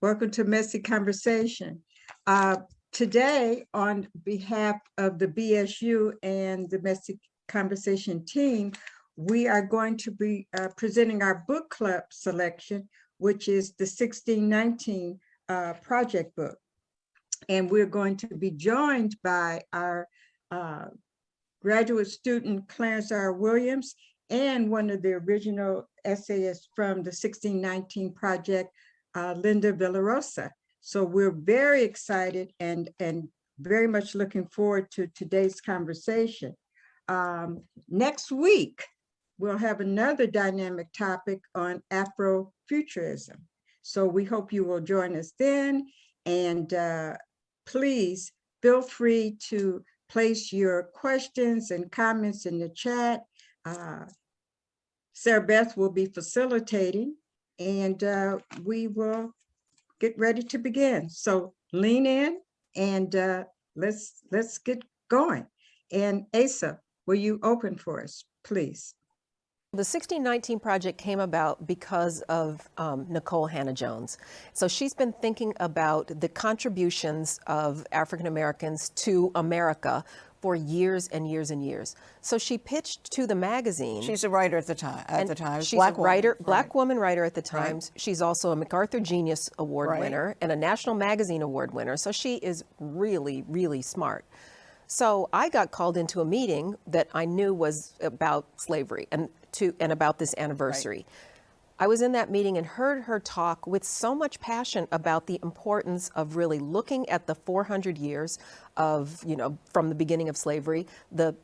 Welcome to Messy Conversation. Today, on behalf of the BSU and the Messy Conversation team, we are going to be presenting our book club selection, which is the 1619 project book. And we're going to be joined by our graduate student, Clarence R. Williams, and one of the original essayists from the 1619 project, Linda Villarosa. So we're very excited and very much looking forward to today's conversation. Next week, we'll have another dynamic topic on Afrofuturism. So we hope you will join us then. And please feel free to place your questions and comments in the chat. Sarah Beth will be facilitating, and we will get ready to begin. So lean in and let's get going. And Asa, will you open for us, please? The 1619 project came about because of Nicole Hannah-Jones. So she's been thinking about the contributions of African Americans to America for years and years and years. So she pitched to the magazine. She's a writer at the time. She's Black a writer, woman, Black right. woman writer at the Times. Right. She's also a MacArthur Genius Award Right. winner and a National Magazine Award winner. So she is really, really smart. So I got called into a meeting that I knew was about slavery and about this anniversary. Right. I was in that meeting and heard her talk with so much passion about the importance of really looking at the 400 years of, from the beginning of slavery, the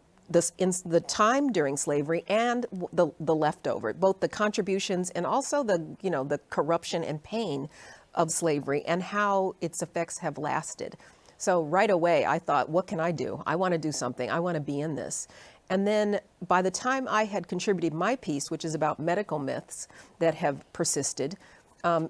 time during slavery and the leftover, both the contributions and also the corruption and pain of slavery and how its effects have lasted. So right away, I thought, what can I do? I want to do something. I want to be in this. And then by the time I had contributed my piece, which is about medical myths that have persisted,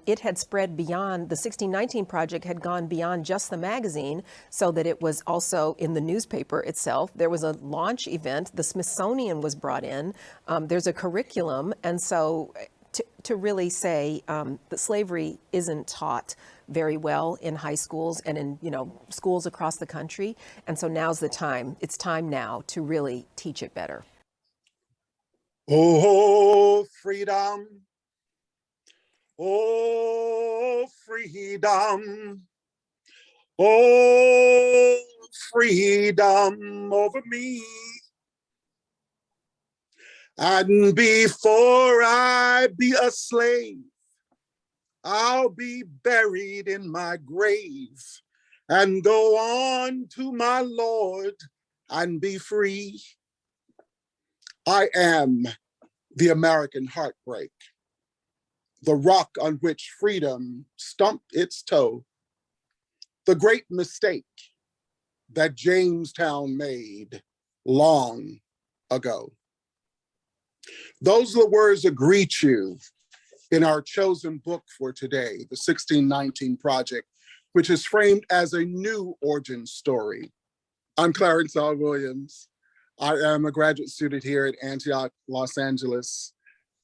it had spread beyond, the 1619 project had gone beyond just the magazine, so that it was also in the newspaper itself. There was a launch event. The Smithsonian was brought in. There's a curriculum. And so to really say that slavery isn't taught very well in high schools and in schools across the country. And so now's the time. It's time now to really teach it better. Oh, freedom. Oh, freedom. Oh, freedom over me. And before I be a slave, I'll be buried in my grave and go on to my Lord and be free. I am the American heartbreak, the rock on which freedom stumped its toe, the great mistake that Jamestown made long ago. Those are the words that greet you in our chosen book for today, the 1619 Project, which is framed as a new origin story. I'm Clarence R. Williams. I am a graduate student here at Antioch, Los Angeles.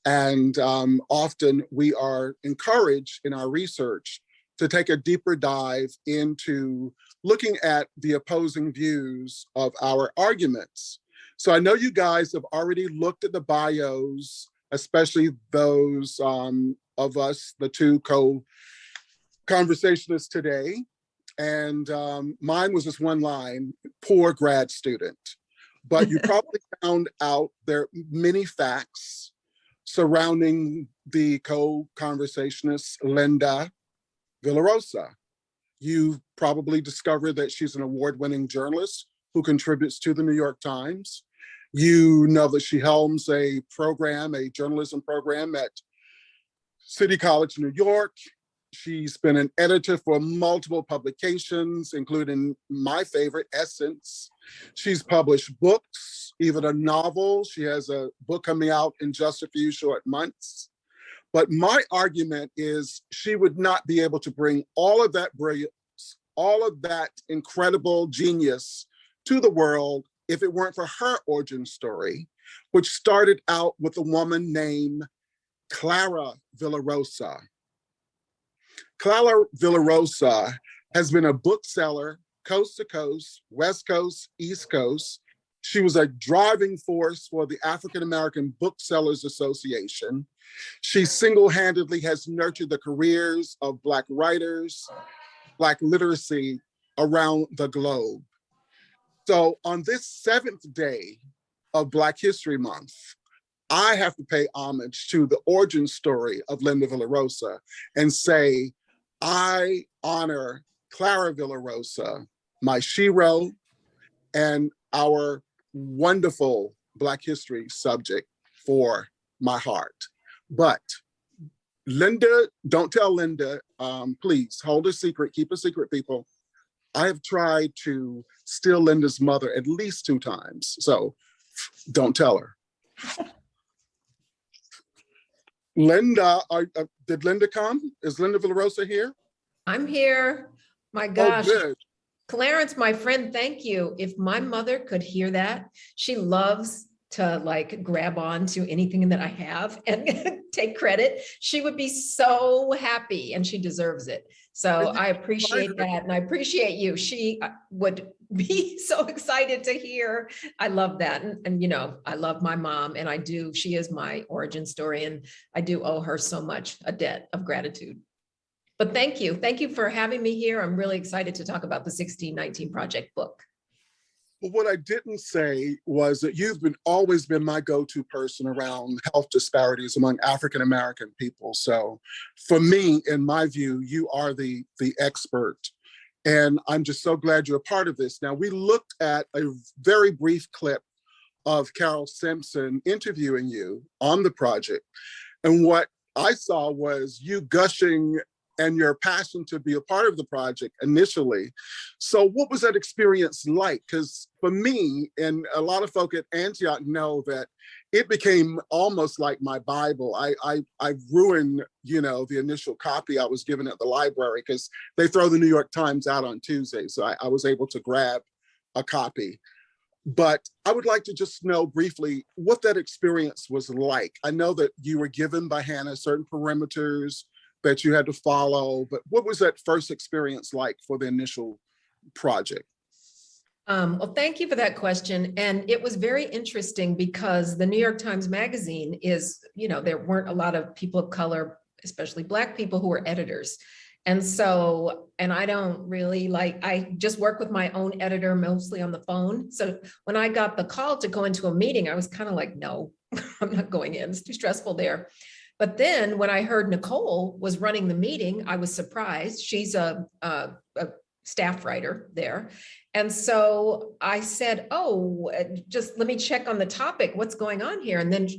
And often we are encouraged in our research to take a deeper dive into looking at the opposing views of our arguments. So I know you guys have already looked at the bios, especially those of us, the two co-conversationalists today. And mine was just one line, poor grad student. But you probably found out there are many facts surrounding the co-conversationist Linda Villarosa. You probably discovered that she's an award-winning journalist who contributes to the New York Times. You know that she helms a program, a journalism program at City College, New York. She's been an editor for multiple publications, including my favorite, Essence. She's published books, even a novel. She has a book coming out in just a few short months. But my argument is she would not be able to bring all of that brilliance, all of that incredible genius to the world if it weren't for her origin story, which started out with a woman named Clara Villarosa. Clara Villarosa has been a bookseller coast to coast, West Coast, East Coast. She was a driving force for the African American Booksellers Association. She single-handedly has nurtured the careers of Black writers, Black literacy around the globe. So on this 7th day of Black History Month, I have to pay homage to the origin story of Linda Villarosa and say, I honor Clara Villarosa, my shero, and our wonderful Black history subject for my heart. But Linda, don't tell Linda, please hold a secret, keep a secret, people. I have tried to steal Linda's mother at least 2 times, so don't tell her. Linda, did Linda come? Is Linda Villarosa here? I'm here. My gosh. Oh, good. Clarence, my friend, thank you. If my mother could hear that, she loves to like grab on to anything that I have and take credit. She would be so happy and she deserves it. So I appreciate that. And I appreciate you. She would be so excited to hear. I love that. And, you know, I love my mom and I do. She is my origin story and I do owe her so much, a debt of gratitude. But thank you. Thank you for having me here. I'm really excited to talk about the 1619 Project book. Well, what I didn't say was that you've always been my go-to person around health disparities among African-American people. So for me, in my view, you are the expert. And I'm just so glad you're a part of this. Now, we looked at a very brief clip of Carol Simpson interviewing you on the project. And what I saw was you gushing and your passion to be a part of the project initially. So what was that experience like? Because for me, and a lot of folk at Antioch know that it became almost like my Bible. I ruined, you know, the initial copy I was given at the library because they throw the New York Times out on Tuesday. So I was able to grab a copy. But I would like to just know briefly what that experience was like. I know that you were given by Hannah certain perimeters that you had to follow, but what was that first experience like for the initial project? Well, thank you for that question. And it was very interesting because the New York Times Magazine is, you know, there weren't a lot of people of color, especially Black people who were editors. And so, and I don't really I just work with my own editor, mostly on the phone. So when I got the call to go into a meeting, I was kind of like, no, I'm not going in. It's too stressful there. But then when I heard Nicole was running the meeting, I was surprised. She's a staff writer there. And so I said, oh, just let me check on the topic. What's going on here? And then,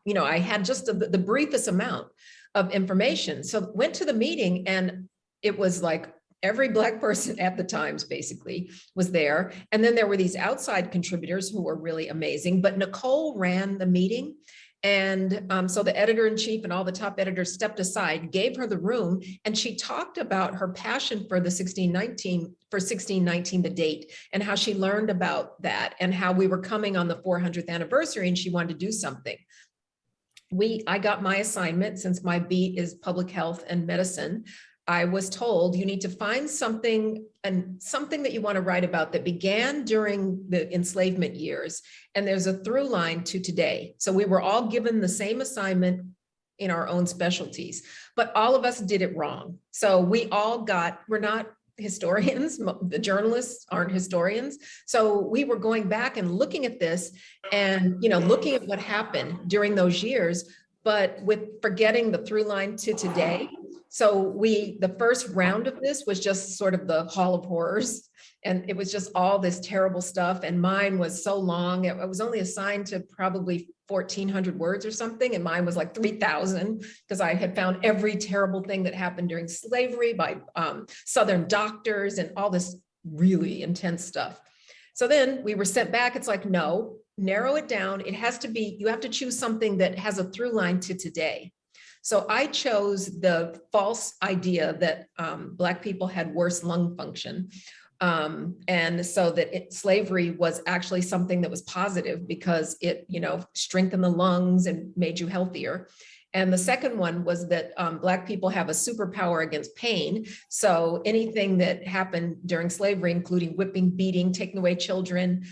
you know, I had just the briefest amount of information. So went to the meeting and it was like every Black person at the Times basically was there. And then there were these outside contributors who were really amazing, but Nicole ran the meeting. And so the editor-in-chief and all the top editors stepped aside, gave her the room, and she talked about her passion for the 1619, the date, and how she learned about that and how we were coming on the 400th anniversary and she wanted to do something. I got my assignment, since my beat is public health and medicine. I was told you need to find something that you want to write about that began during the enslavement years. And there's a through line to today. So we were all given the same assignment in our own specialties, but all of us did it wrong. So we're not historians. The journalists aren't historians. So we were going back and looking at this and, you know, looking at what happened during those years, but with forgetting the through line to today. So the first round of this was just sort of the Hall of Horrors. And it was just all this terrible stuff. And mine was so long. I was only assigned to probably 1,400 words or something. And mine was like 3,000 because I had found every terrible thing that happened during slavery by Southern doctors and all this really intense stuff. So then we were sent back. It's like, no, narrow it down. It has to be, you have to choose something that has a through line to today. So I chose the false idea that Black people had worse lung function. And so that slavery was actually something that was positive because it, you know, strengthened the lungs and made you healthier. And the second one was that Black people have a superpower against pain. So anything that happened during slavery, including whipping, beating, taking away children,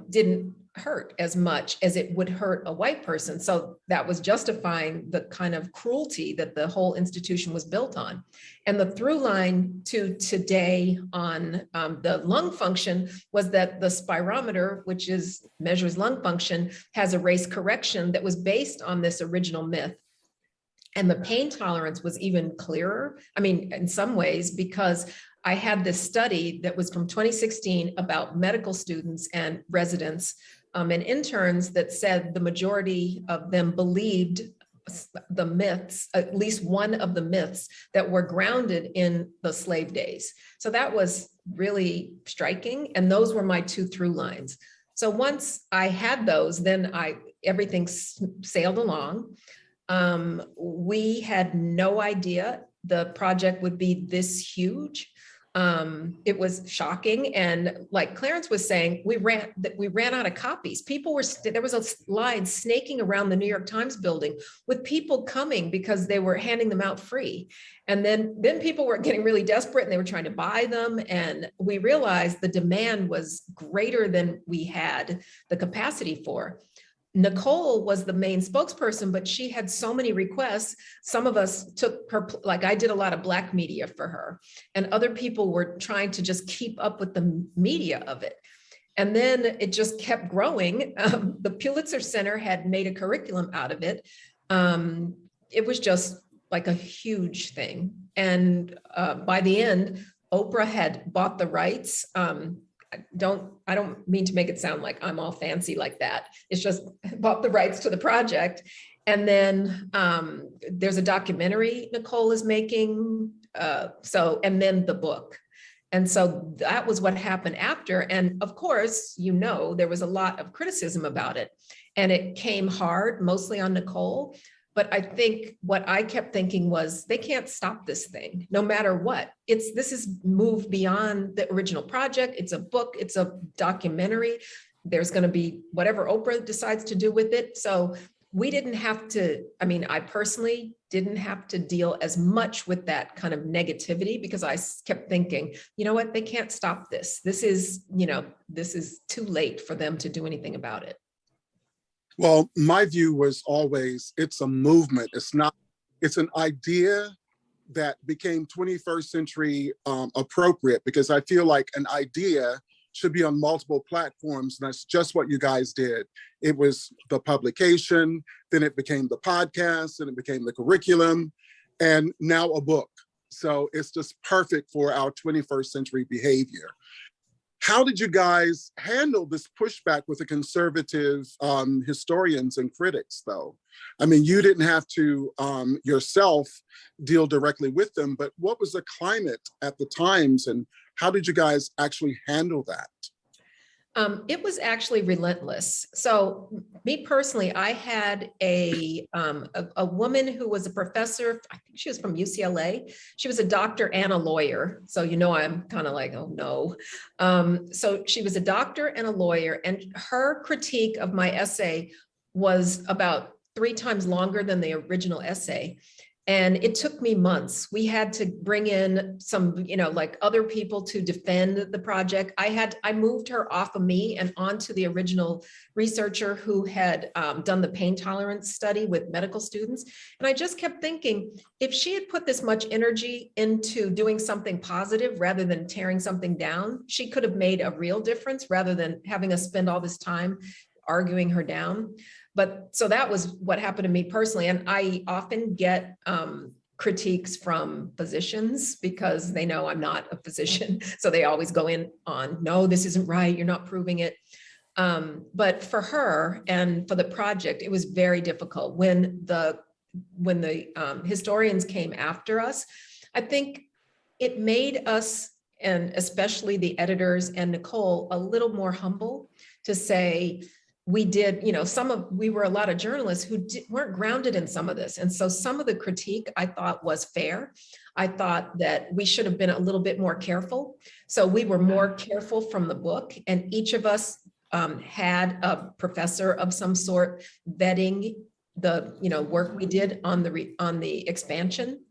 didn't hurt as much as it would hurt a white person. So that was justifying the kind of cruelty that the whole institution was built on. And the through line to today on the lung function was that the spirometer, which measures lung function, has a race correction that was based on this original myth. And the pain tolerance was even clearer. I mean, in some ways, because I had this study that was from 2016 about medical students and residents and interns that said the majority of them believed the myths, at least one of the myths that were grounded in the slave days. So that was really striking. And those were my two through lines. So once I had those, then everything sailed along. We had no idea the project would be this huge. It was shocking. And like Clarence was saying, we ran out of copies. There was a line snaking around the New York Times building with people coming because they were handing them out free. And then people were getting really desperate and they were trying to buy them. And we realized the demand was greater than we had the capacity for. Nicole was the main spokesperson, but she had so many requests. Some of us took her, like I did a lot of Black media for her, and other people were trying to just keep up with the media of it. And then it just kept growing. The Pulitzer Center had made a curriculum out of it. It was just like a huge thing. And by the end, Oprah had bought the rights. I don't mean to make it sound like I'm all fancy like that. It's just bought the rights to the project. And then there's a documentary Nicole is making. And then the book. And so that was what happened after. And of course, there was a lot of criticism about it. And it came hard, mostly on Nicole. But I think what I kept thinking was they can't stop this thing, no matter what. This is moved beyond the original project. It's a book, it's a documentary. There's going to be whatever Oprah decides to do with it. So we didn't have to, I personally didn't have to deal as much with that kind of negativity because I kept thinking, you know what, they can't stop this. This is too late for them to do anything about it. Well, my view was always, it's a movement. It's an idea that became 21st century appropriate, because I feel like an idea should be on multiple platforms. And that's just what you guys did. It was the publication, then it became the podcast, and it became the curriculum, and now a book. So it's just perfect for our 21st century behavior. How did you guys handle this pushback with the conservative historians and critics, though? You didn't have to yourself deal directly with them, but what was the climate at the times, and how did you guys actually handle that? It was actually relentless. So me personally, I had a woman who was a professor. I think she was from UCLA. She was a doctor and a lawyer. So, I'm kind of like, oh no. So she was a doctor and a lawyer, and her critique of my essay was about 3 times longer than the original essay. And it took me months. We had to bring in some, other people to defend the project. I moved her off of me and onto the original researcher who had done the pain tolerance study with medical students. And I just kept thinking, if she had put this much energy into doing something positive rather than tearing something down, she could have made a real difference rather than having us spend all this time arguing her down. But so that was what happened to me personally. And I often get critiques from physicians because they know I'm not a physician. So they always go in on, no, this isn't right, you're not proving it. But for her and for the project, it was very difficult. When the historians came after us, I think it made us, and especially the editors and Nicole, a little more humble to say, we did, we were a lot of journalists who weren't grounded in some of this. And so some of the critique I thought was fair. I thought that we should have been a little bit more careful. So we were more careful from the book, and each of us had a professor of some sort vetting work we did on the expansion.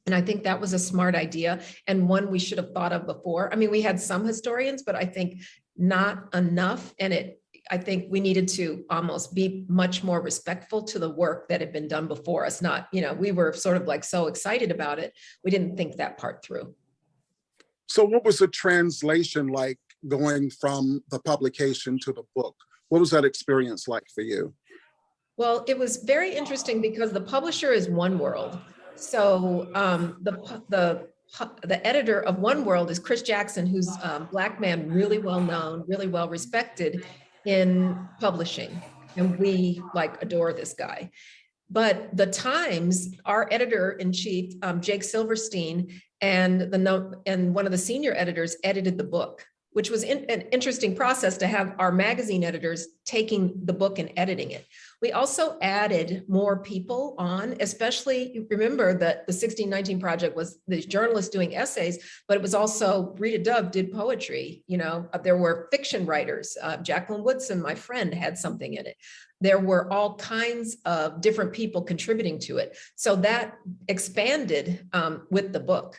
And I think that was a smart idea and one we should have thought of before. I mean, we had some historians, but I think not enough. And I think we needed to almost be much more respectful to the work that had been done before us. Not, we were sort of like so excited about it. We didn't think that part through. So what was the translation like going from the publication to the book? What was that experience like for you? Well, it was very interesting because the publisher is One World. So the editor of One World is Chris Jackson, who's a Black man, really well known, really well respected in publishing. And we adore this guy. But the Times, our editor-in-chief, Jake Silverstein, and one of the senior editors edited the book, which was an interesting process to have our magazine editors taking the book and editing it. We also added more people on, especially, you remember that the 1619 Project was the journalists doing essays, but it was also Rita Dove did poetry. There were fiction writers. Jacqueline Woodson, my friend, had something in it. There were all kinds of different people contributing to it. So that expanded with the book.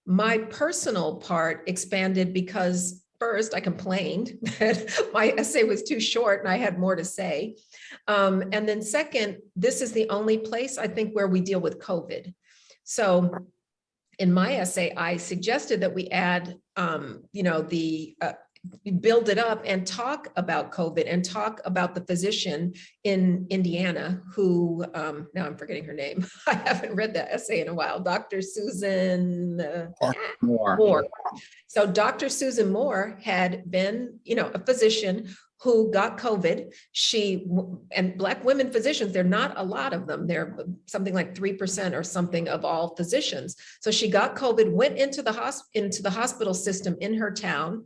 My personal part expanded because first, I complained that my essay was too short and I had more to say. And then second, this is the only place I think where we deal with COVID. So in my essay, I suggested that we add, build it up and talk about COVID and talk about the physician in Indiana who, now I'm forgetting her name. I haven't read that essay in a while. Dr. Susan Moore. So Dr. Susan Moore had been, a physician who got COVID. And Black women physicians, there are not a lot of them. They're something like 3% or something of all physicians. So she got COVID, went into the hospital system in her town.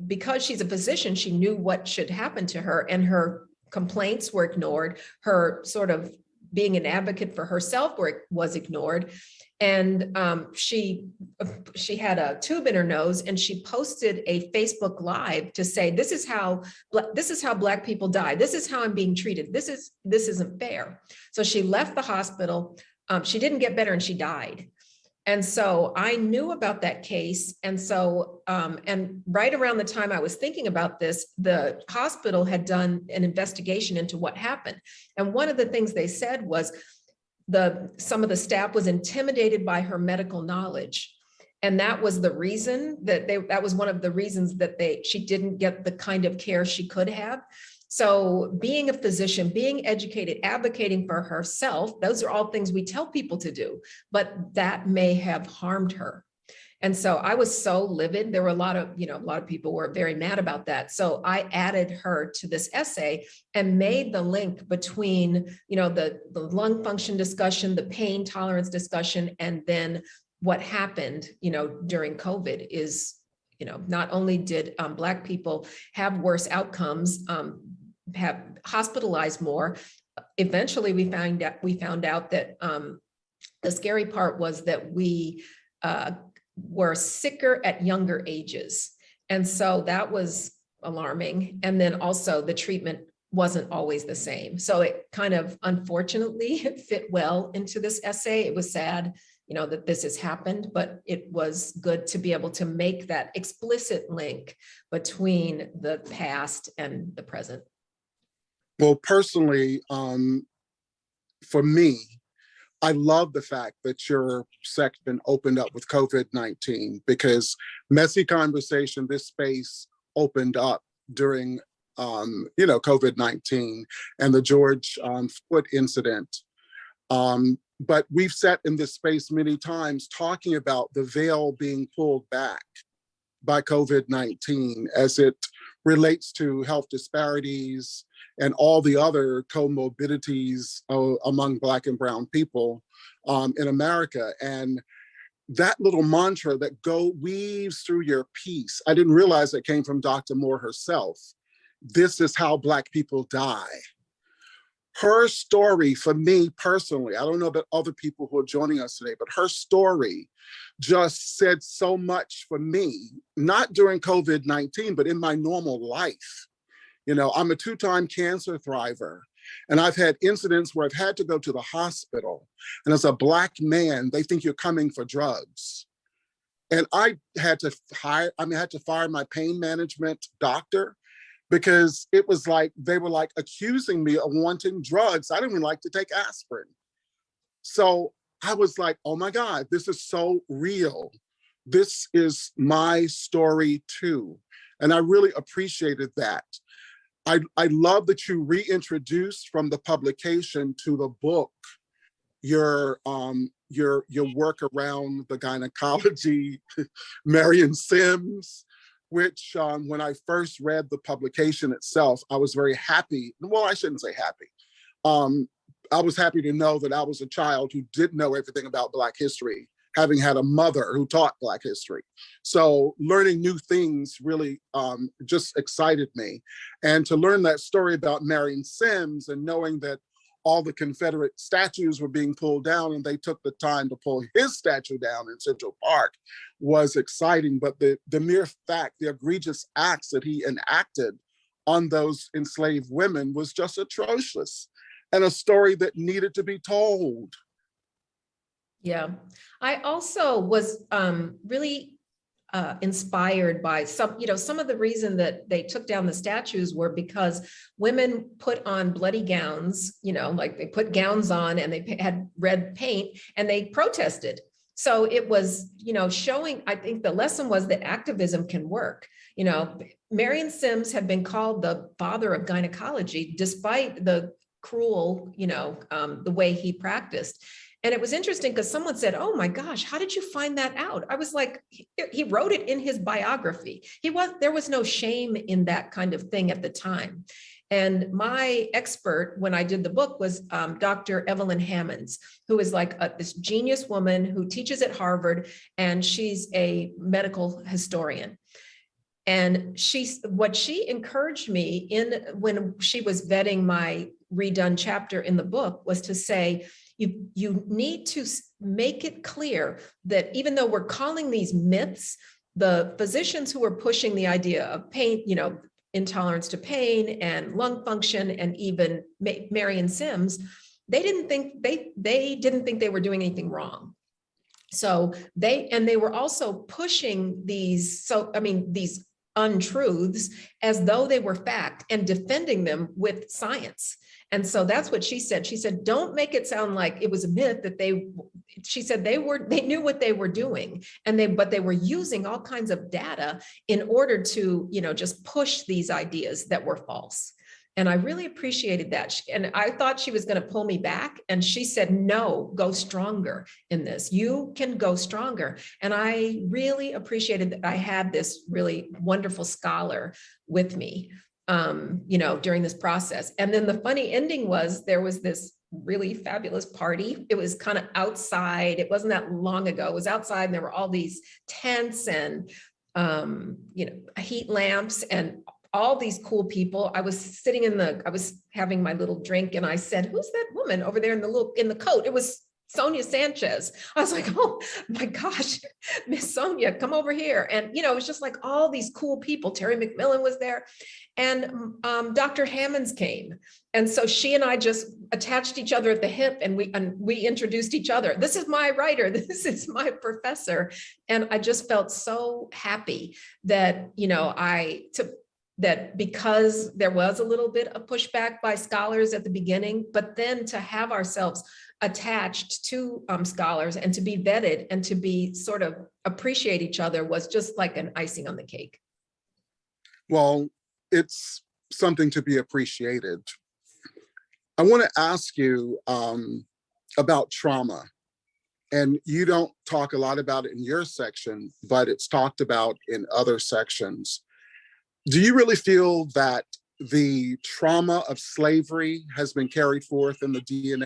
Because she's a physician, she knew what should happen to her, and her complaints were ignored. Her sort of being an advocate for herself was ignored. And she had a tube in her nose, and she posted a Facebook Live to say, this is how Black people die. This is how I'm being treated. This isn't fair. So she left the hospital. She didn't get better and she died. And so I knew about that case. And so, and right around the time I was thinking about this, the hospital had done an investigation into what happened. And one of the things they said was some of the staff was intimidated by her medical knowledge. And that was the reason that was one of the reasons that she didn't get the kind of care she could have. So being a physician, being educated, advocating for herself, those are all things we tell people to do, but that may have harmed her. And so I was so livid. There were a lot of people were very mad about that. So I added her to this essay and made the link between, the lung function discussion, the pain tolerance discussion, and then what happened, during COVID is, not only did Black people have worse outcomes, have hospitalized more. Eventually, we found out that the scary part was that we were sicker at younger ages. And so that was alarming. And then also the treatment wasn't always the same. So it kind of, unfortunately, fit well into this essay. It was sad, that this has happened, but it was good to be able to make that explicit link between the past and the present. Well, personally, for me, I love the fact that your section opened up with COVID-19 because Messy Conversation, this space opened up during, COVID-19 and the George Floyd incident. But we've sat in this space many times talking about the veil being pulled back by COVID-19 as it relates to health disparities and all the other comorbidities among Black and Brown people in America. And that little mantra that weaves through your piece, I didn't realize it came from Dr. Moore herself. This is how Black people die. Her story, for me personally, I don't know about other people who are joining us today, but her story just said so much for me, not during COVID-19, but in my normal life. I'm a 2-time cancer thriver. And I've had incidents where I've had to go to the hospital, and as a Black man, they think you're coming for drugs. And I had to fire my pain management doctor, because it was like, they were like accusing me of wanting drugs. I didn't even like to take aspirin. So I was like, oh my God, this is so real. This is my story too. And I really appreciated that. I love that you reintroduced from the publication to the book your work around the gynecology, Marion Sims, which when I first read the publication itself, I was very happy. Well, I shouldn't say happy. I was happy to know that I was a child who didn't know everything about Black history, having had a mother who taught Black history. So learning new things really just excited me. And to learn that story about Marion Sims and knowing that all the Confederate statues were being pulled down and they took the time to pull his statue down in Central Park was exciting. But the mere fact, the egregious acts that he enacted on those enslaved women was just atrocious, and a story that needed to be told. Yeah, I also was really inspired by some of the reason that they took down the statues were because women put on bloody gowns, like they put gowns on and they had red paint and they protested. So it was, showing, I think the lesson was that activism can work. Marion Sims had been called the father of gynecology, despite the cruel, the way he practiced. And it was interesting because someone said, oh my gosh, how did you find that out? I was like, he wrote it in his biography. There was no shame in that kind of thing at the time. And my expert, when I did the book, was Dr. Evelyn Hammonds, who is like this genius woman who teaches at Harvard, and she's a medical historian. And what she encouraged me when she was vetting my redone chapter in the book was to say, you need to make it clear that even though we're calling these myths, the physicians who are pushing the idea of pain, intolerance to pain and lung function, and even Marion Sims, they didn't think they were doing anything wrong. So they were also pushing these untruths as though they were fact and defending them with science. And so that's what she said. She said, don't make it sound like it was a myth that she said they knew what they were doing, but they were using all kinds of data in order to, just push these ideas that were false. And I really appreciated that. And I thought she was going to pull me back. And she said, no, go stronger in this. You can go stronger. And I really appreciated that I had this really wonderful scholar with me, during this process. And then the funny ending was there was this really fabulous party. It was kind of outside. It wasn't that long ago. It was outside, and there were all these tents and, heat lamps and all these cool people. I was sitting I was having my little drink, and I said, who's that woman over there in the coat? It was Sonia Sanchez. I was like, oh my gosh, Miss Sonia, come over here. And, it was just like all these cool people. Terry McMillan was there, and Dr. Hammonds came. And so she and I just attached each other at the hip, and we introduced each other. This is my writer. This is my professor. And I just felt so happy that, that because there was a little bit of pushback by scholars at the beginning, but then to have ourselves attached to scholars and to be vetted and to be sort of appreciate each other was just like an icing on the cake. Well, it's something to be appreciated. I want to ask you about trauma. And you don't talk a lot about it in your section, but it's talked about in other sections. Do you really feel that the trauma of slavery has been carried forth in the DNA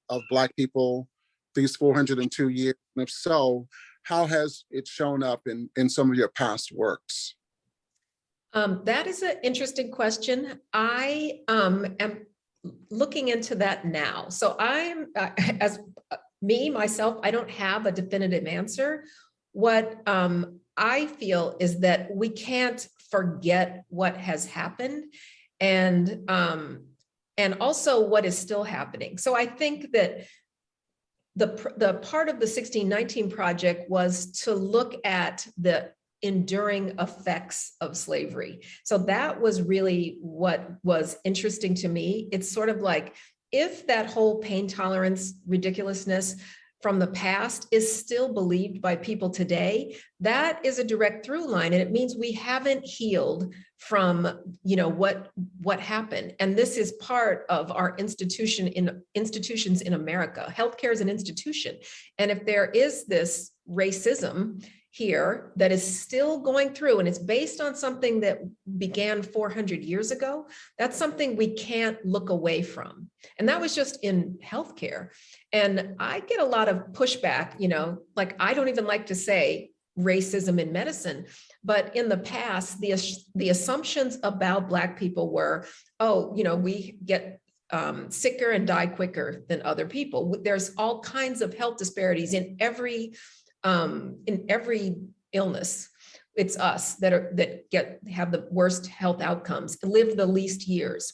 of Black people these 402 years? And if so, how has it shown up in some of your past works? That is an interesting question. I am looking into that now. So I'm, myself, I don't have a definitive answer. What I feel is that we can't forget what has happened. And and also what is still happening. So I think that the part of the 1619 Project was to look at the enduring effects of slavery. So that was really what was interesting to me. It's sort of like, if that whole pain tolerance ridiculousness from the past is still believed by people today, that is a direct through line. And it means we haven't healed from, what happened. And this is part of our institutions in America. Healthcare is an institution. And if there is this racism here that is still going through, and it's based on something that began 400 years ago, that's something we can't look away from. And that was just in healthcare. And I get a lot of pushback, like, I don't even like to say racism in medicine, but in the past, the assumptions about Black people were, we get sicker and die quicker than other people. There's all kinds of health disparities in every illness. It's us that have the worst health outcomes, live the least years.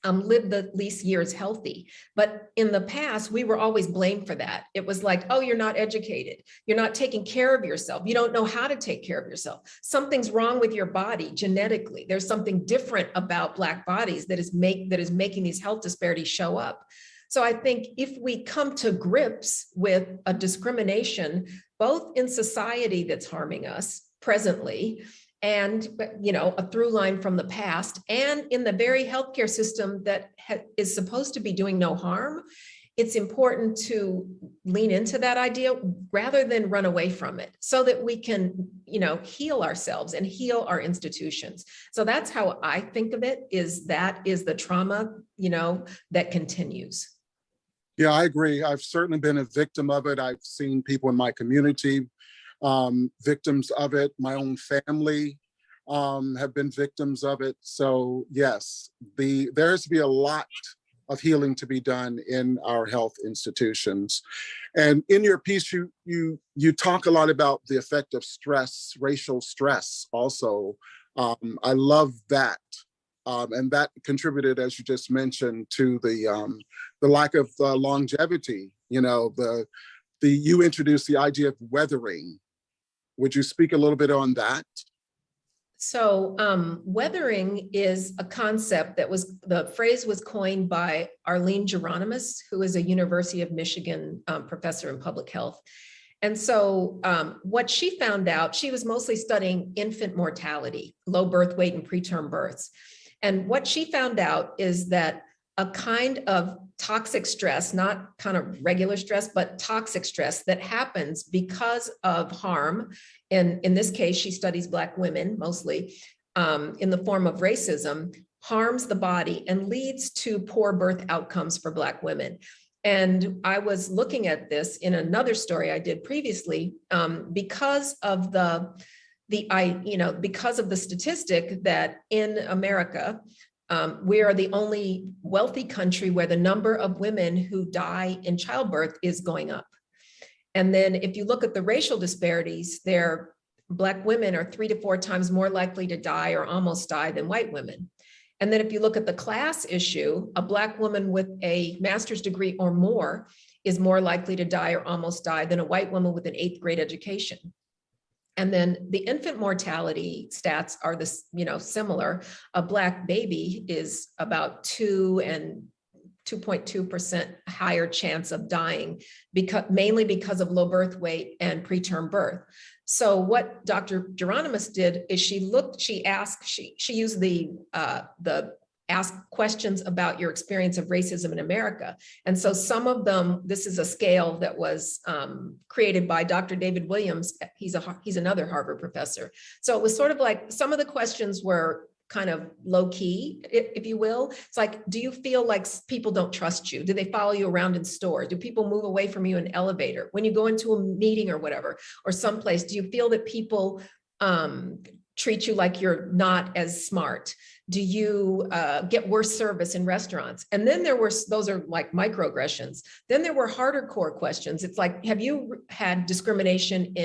Live the least years healthy. But in the past, we were always blamed for that. It was like, oh, you're not educated. You're not taking care of yourself. You don't know how to take care of yourself. Something's wrong with your body genetically. There's something different about Black bodies that is making these health disparities show up. So I think if we come to grips with a discrimination, both in society that's harming us presently, and a through line from the past, and in the very healthcare system that is supposed to be doing no harm, it's important to lean into that idea rather than run away from it, so that we can, heal ourselves and heal our institutions. So that's how I think of it, is the trauma, that continues. Yeah, I agree. I've certainly been a victim of it. I've seen people in my community victims of it. My own family have been victims of it. So yes, there has to be a lot of healing to be done in our health institutions. And in your piece, you talk a lot about the effect of stress, racial stress also. I love that. And that contributed, as you just mentioned, to the lack of longevity. You introduced the idea of weathering. Would you speak a little bit on that? So weathering is a concept the phrase was coined by Arlene Geronimus, who is a University of Michigan professor in public health. And so what she found out, she was mostly studying infant mortality, low birth weight and preterm births. And what she found out is that a kind of toxic stress, not kind of regular stress, but toxic stress that happens because of harm. And in this case, she studies Black women mostly in the form of racism, harms the body and leads to poor birth outcomes for Black women. And I was looking at this in another story I did previously because of because of the statistic that in America, we are the only wealthy country where the number of women who die in childbirth is going up. And then if you look at the racial disparities, Black women are 3 to 4 times more likely to die or almost die than white women. And then if you look at the class issue, a Black woman with a master's degree or more is more likely to die or almost die than a white woman with an 8th grade education. And then the infant mortality stats are similar. A Black baby is about 2 and 2.2% higher chance of dying, mainly because of low birth weight and preterm birth. So what Dr. Geronimus did is she used the ask questions about your experience of racism in America. And so some of them, this is a scale that was created by Dr. David Williams. He's another Harvard professor. So it was sort of like, some of the questions were kind of low key, if you will. It's like, do you feel like people don't trust you? Do they follow you around in stores? Do people move away from you in an elevator? When you go into a meeting or whatever, or someplace, do you feel that people treat you like you're not as smart? Do you get worse service in restaurants? And then those are like microaggressions. Then there were harder core questions. It's like, have you had discrimination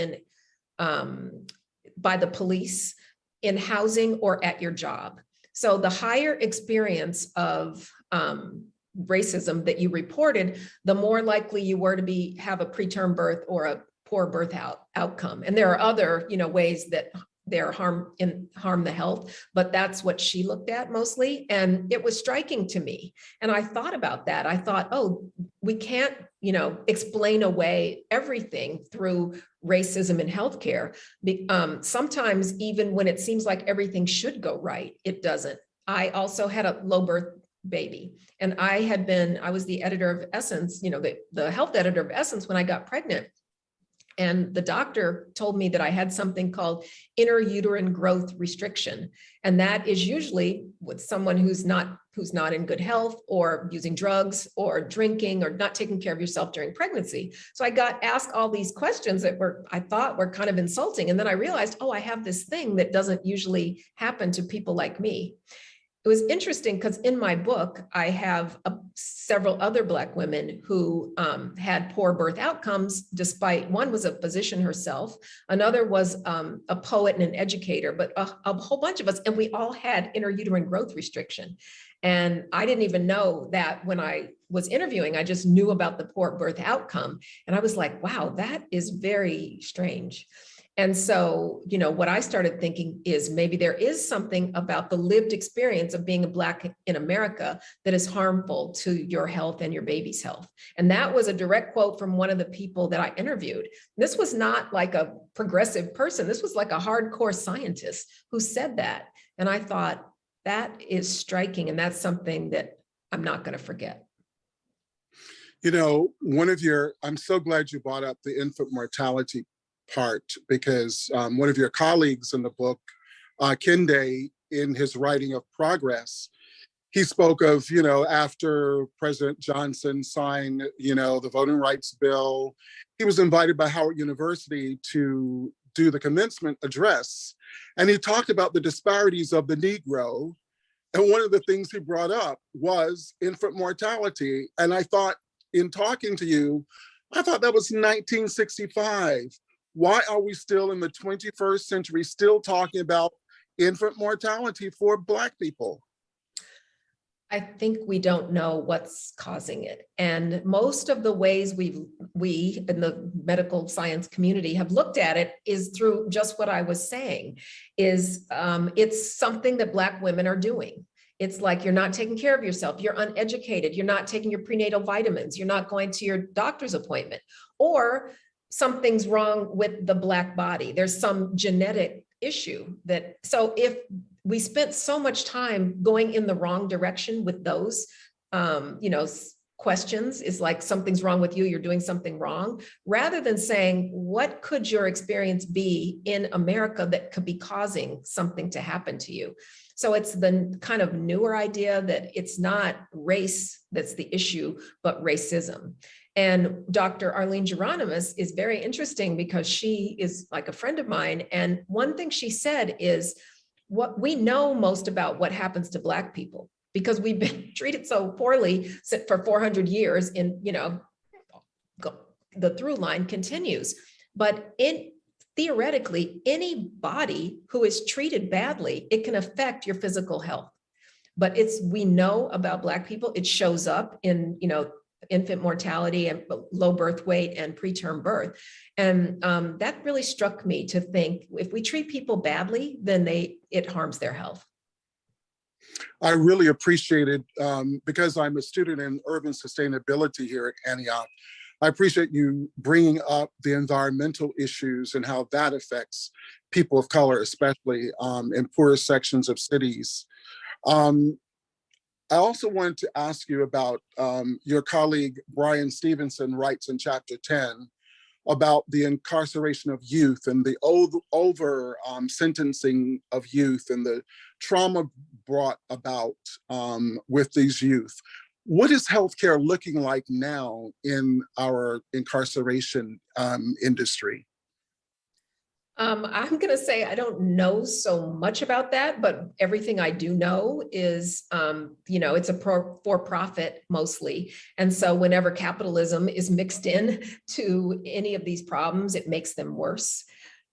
by the police in housing or at your job? So the higher experience of racism that you reported, the more likely you were to have a preterm birth or a poor birth outcome. And there are other, ways that they're harm the health, but that's what she looked at mostly. And it was striking to me. And I thought about that. I thought, oh, we can't, explain away everything through racism in healthcare. Sometimes even when it seems like everything should go right, it doesn't. I also had a low birth baby, and I was the editor of Essence, the health editor of Essence when I got pregnant. And the doctor told me that I had something called interuterine growth restriction. And that is usually with someone who's not in good health, or using drugs or drinking or not taking care of yourself during pregnancy. So I got asked all these questions that I thought were kind of insulting. And then I realized, oh, I have this thing that doesn't usually happen to people like me. It was interesting because in my book, I have several other Black women who had poor birth outcomes, despite one was a physician herself, another was a poet and an educator, but a whole bunch of us, and we all had interuterine growth restriction. And I didn't even know that when I was interviewing. I just knew about the poor birth outcome. And I was like, wow, that is very strange. And so, what I started thinking is maybe there is something about the lived experience of being a Black in America that is harmful to your health and your baby's health. And that was a direct quote from one of the people that I interviewed. This was not like a progressive person. This was like a hardcore scientist who said that. And I thought, that is striking. And that's something that I'm not going to forget. I'm so glad you brought up the infant mortality part, because one of your colleagues in the book, Kendi, in his writing of Progress, he spoke of, after President Johnson signed, the voting rights bill, he was invited by Howard University to do the commencement address. And he talked about the disparities of the Negro. And one of the things he brought up was infant mortality. And I thought, in talking to you, I thought that was 1965. Why are we still in the 21st century still talking about infant mortality for Black people? I think we don't know what's causing it. And most of the ways we in the medical science community have looked at it is through just what I was saying, is it's something that Black women are doing. It's like, you're not taking care of yourself, you're uneducated, you're not taking your prenatal vitamins, you're not going to your doctor's appointment, or something's wrong with the Black body. There's some genetic issue so if we spent so much time going in the wrong direction with those, questions, is like, something's wrong with you, you're doing something wrong, rather than saying, what could your experience be in America that could be causing something to happen to you? So it's the kind of newer idea that it's not race that's the issue, but racism. And Dr. Arlene Geronimus is very interesting because she is like a friend of mine. And one thing she said is, what we know most about what happens to Black people, because we've been treated so poorly for 400 years, and the through line continues. But theoretically, any body who is treated badly, it can affect your physical health. But we know about Black people, it shows up in, infant mortality and low birth weight and preterm birth. And that really struck me to think, if we treat people badly, then it harms their health. I really appreciated, because I'm a student in urban sustainability here at Antioch, I appreciate you bringing up the environmental issues and how that affects people of color, especially in poorer sections of cities. I also wanted to ask you about your colleague, Bryan Stevenson, writes in chapter 10 about the incarceration of youth and the over sentencing of youth and the trauma brought about with these youth. What is healthcare looking like now in our incarceration industry? I'm going to say I don't know so much about that, but everything I do know is, it's a for-profit mostly. And so whenever capitalism is mixed in to any of these problems, it makes them worse.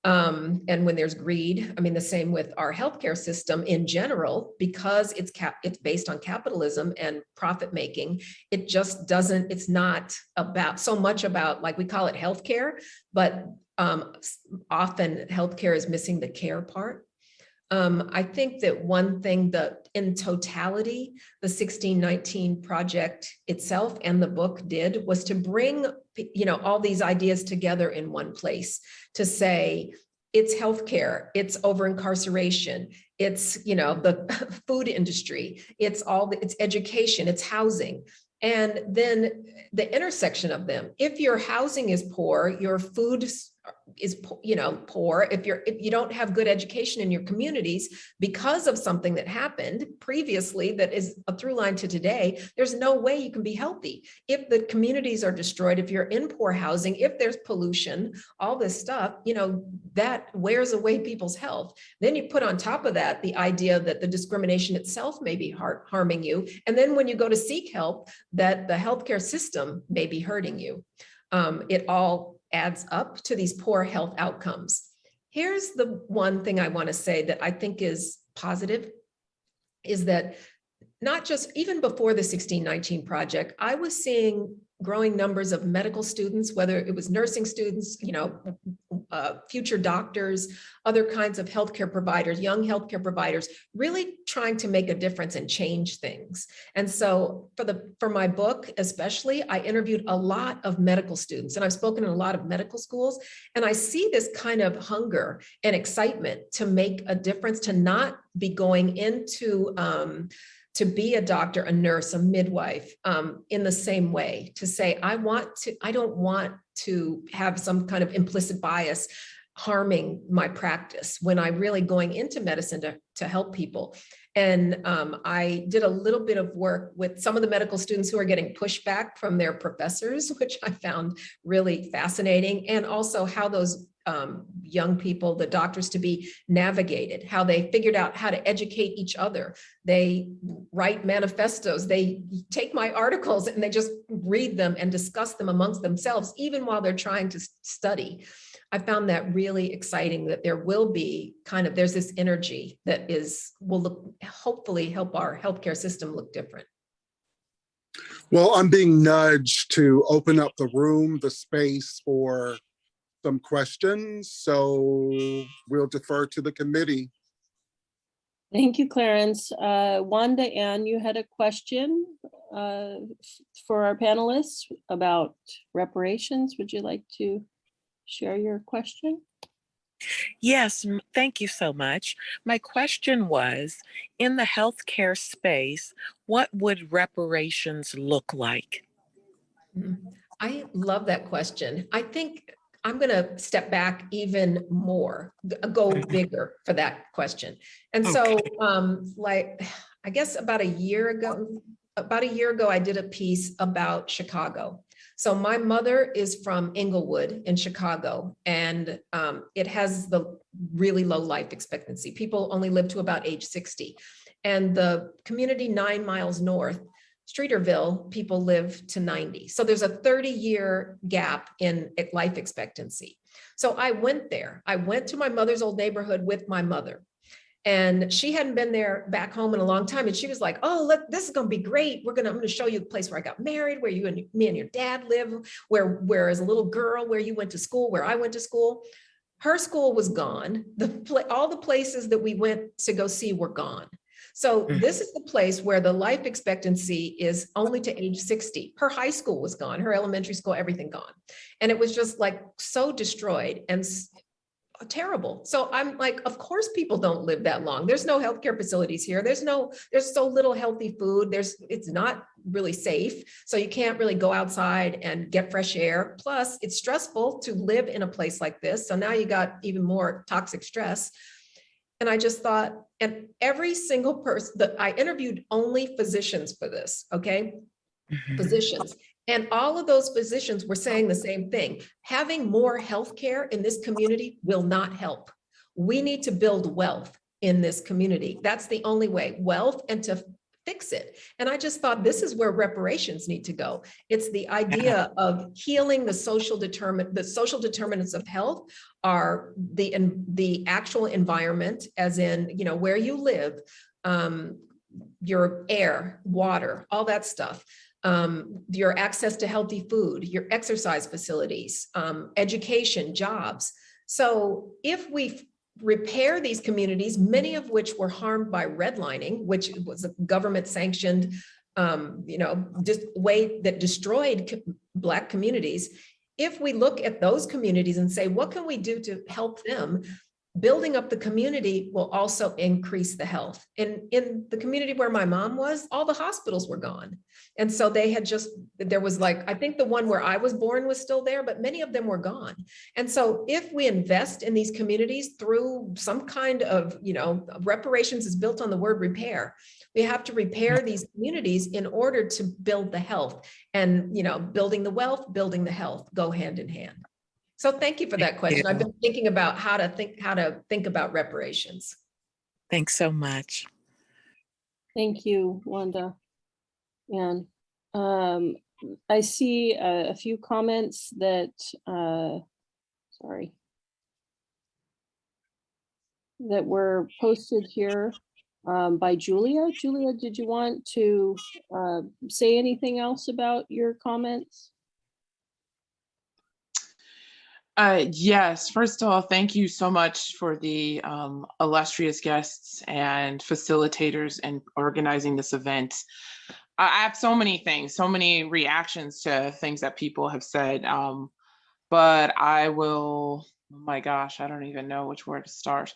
And when there's greed, I mean, the same with our healthcare system in general, because it's based on capitalism and profit making. It just doesn't, it's not about so much about, like, we call it healthcare, but often healthcare is missing the care part. I think that one thing that in totality, the 1619 project itself and the book did was to bring, all these ideas together in one place, to say it's healthcare, it's over incarceration, it's, the food industry, it's education, it's housing. And then the intersection of them. If your housing is poor, your food is poor. If you don't have good education in your communities because of something that happened previously that is a through line to today, there's no way you can be healthy. If the communities are destroyed, if you're in poor housing, if there's pollution, all this stuff, that wears away people's health. Then you put on top of that the idea that the discrimination itself may be harming you. And then when you go to seek help, that the healthcare system may be hurting you. It all adds up to these poor health outcomes. Here's the one thing I want to say that I think is positive, is that not just, even before the 1619 project, I was seeing growing numbers of medical students, whether it was nursing students, future doctors, other kinds of healthcare providers, young healthcare providers, really trying to make a difference and change things. And so for my book, especially, I interviewed a lot of medical students, and I've spoken in a lot of medical schools, and I see this kind of hunger and excitement to make a difference, to not be going into to be a doctor, a nurse, a midwife, in the same way, to say, I don't want to have some kind of implicit bias harming my practice when I'm really going into medicine to help people. And I did a little bit of work with some of the medical students who are getting pushback from their professors, which I found really fascinating, and also how those young people, the doctors, to be navigated, how they figured out how to educate each other. They write manifestos, they take my articles and they just read them and discuss them amongst themselves, even while they're trying to study. I found that really exciting, that there will be there's this energy that will hopefully help our healthcare system look different. Well, I'm being nudged to open up the room, the space for some questions, so we'll defer to the committee. Thank you, Clarence. Wanda Ann, you had a question for our panelists about reparations. Would you like to share your question? Yes, thank you so much. My question was, in the healthcare space, what would reparations look like? I love that question. I think I'm going to step back even more, go bigger for that question. And so, I guess about a year ago, I did a piece about Chicago. So my mother is from Inglewood in Chicago, and it has the really low life expectancy. People only live to about age 60. And the community 9 miles north, Streeterville, people live to 90. So there's a 30-year gap in life expectancy. So I went there. I went to my mother's old neighborhood with my mother. And she hadn't been there back home in a long time. And she was like, oh, this is going to be great. I'm going to show you the place where I got married, where me and your dad live, where as a little girl, where you went to school, where I went to school. Her school was gone. All the places that we went to go see were gone. So this is the place where the life expectancy is only to age 60. Her high school was gone, her elementary school, everything gone. And it was just like so destroyed and terrible. So I'm like, of course people don't live that long. There's no healthcare facilities here. There's so little healthy food. It's not really safe. So you can't really go outside and get fresh air. Plus it's stressful to live in a place like this. So now you got even more toxic stress. And I just thought, and every single person that I interviewed, only physicians for this, okay? Physicians. And all of those physicians were saying the same thing. Having more healthcare in this community will not help. We need to build wealth in this community. That's the only way. Wealth, and to fix it. And I just thought this is where reparations need to go. It's the idea of healing the social determinants of health are the actual environment, as in, you know, where you live, your air, water, all that stuff. Your access to healthy food, your exercise facilities, education, jobs. So if we repair these communities, many of which were harmed by redlining, which was a government sanctioned, you know, just way that destroyed Black communities. If we look at those communities and say, what can we do to help them? Building up the community will also increase the health. And in the community where my mom was, all the hospitals were gone. And so they had just, there was like, I think the one where I was born was still there, but many of them were gone. And so if we invest in these communities through some kind of, you know, reparations is built on the word repair. We have to repair these communities in order to build the health, and, you know, building the wealth, building the health go hand in hand. So thank you for that question. I've been thinking about how to think about reparations. Thanks so much. Thank you, Wanda. And I see a few comments that, sorry, that were posted here by Julia. Julia, did you want to say anything else about your comments? Yes, first of all, thank you so much for the illustrious guests and facilitators and organizing this event. I have so many things, so many reactions to things that people have said, but I will, oh my gosh, I don't even know which word to start.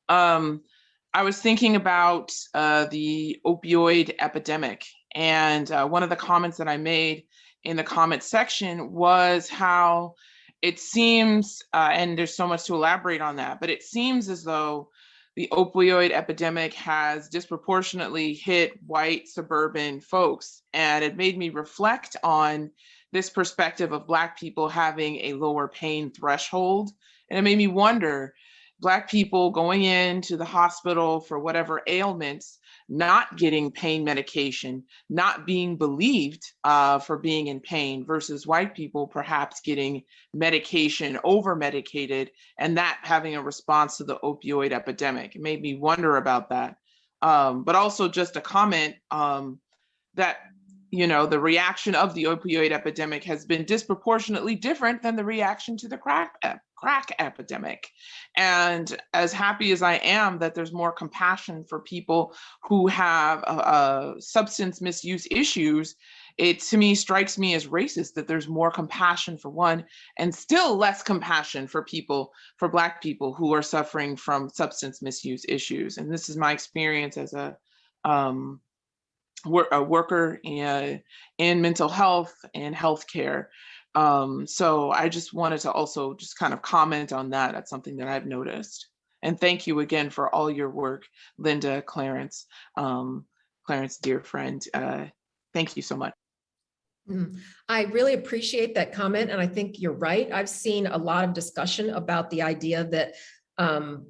I was thinking about the opioid epidemic, and one of the comments that I made in the comment section was how it seems, and there's so much to elaborate on that, but it seems as though the opioid epidemic has disproportionately hit white suburban folks. And it made me reflect on this perspective of Black people having a lower pain threshold. And it made me wonder, Black people going into the hospital for whatever ailments, not getting pain medication, not being believed for being in pain, versus white people perhaps getting medication, over-medicated, and that having a response to the opioid epidemic. It made me wonder about that. But also just a comment that, you know, the reaction of the opioid epidemic has been disproportionately different than the reaction to the crack epidemic. And as happy as I am that there's more compassion for people who have substance misuse issues, it to me strikes me as racist that there's more compassion for one and still less compassion for people, for Black people who are suffering from substance misuse issues. And this is my experience as a worker in mental health and healthcare. So I just wanted to also just kind of comment on that. That's something that I've noticed. And thank you again for all your work, Linda, Clarence, dear friend. Thank you so much. I really appreciate that comment. And I think you're right. I've seen a lot of discussion about the idea that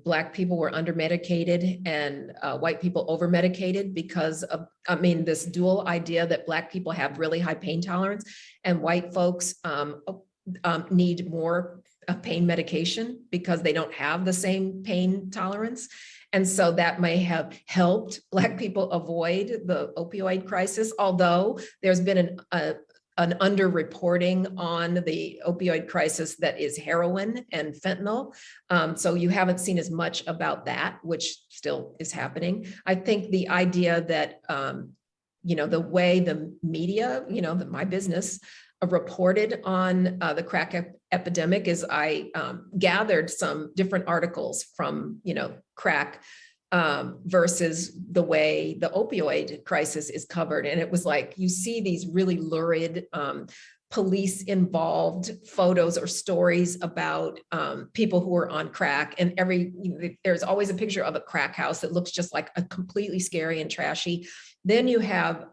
Black people were under-medicated and white people over-medicated because of, I mean, this dual idea that Black people have really high pain tolerance and white folks need more pain medication because they don't have the same pain tolerance. And so that may have helped Black people avoid the opioid crisis, although there's been an underreporting on the opioid crisis that is heroin and fentanyl. So you haven't seen as much about that, which still is happening. I think the idea that, you know, the way the media, you know, my business reported on the crack epidemic is I gathered some different articles from, you know, crack versus the way the opioid crisis is covered. And it was like, you see these really lurid police involved photos or stories about people who are on crack, and there's always a picture of a crack house that looks just like a completely scary and trashy. Then you have,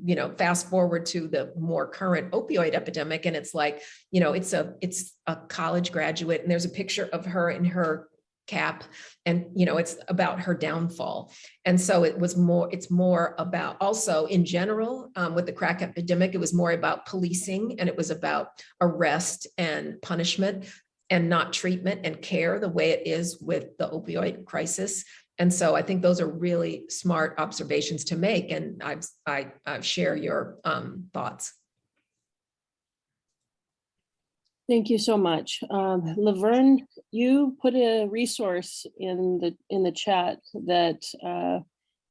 you know, fast forward to the more current opioid epidemic, and it's like, you know, it's a college graduate, and there's a picture of her in her cap, and it's about her downfall. And so it's more about, also in general, with the crack epidemic, it was more about policing, and it was about arrest and punishment and not treatment and care the way it is with the opioid crisis. And so I think those are really smart observations to make, and I share your thoughts. Thank you so much. Laverne, you put a resource in the chat that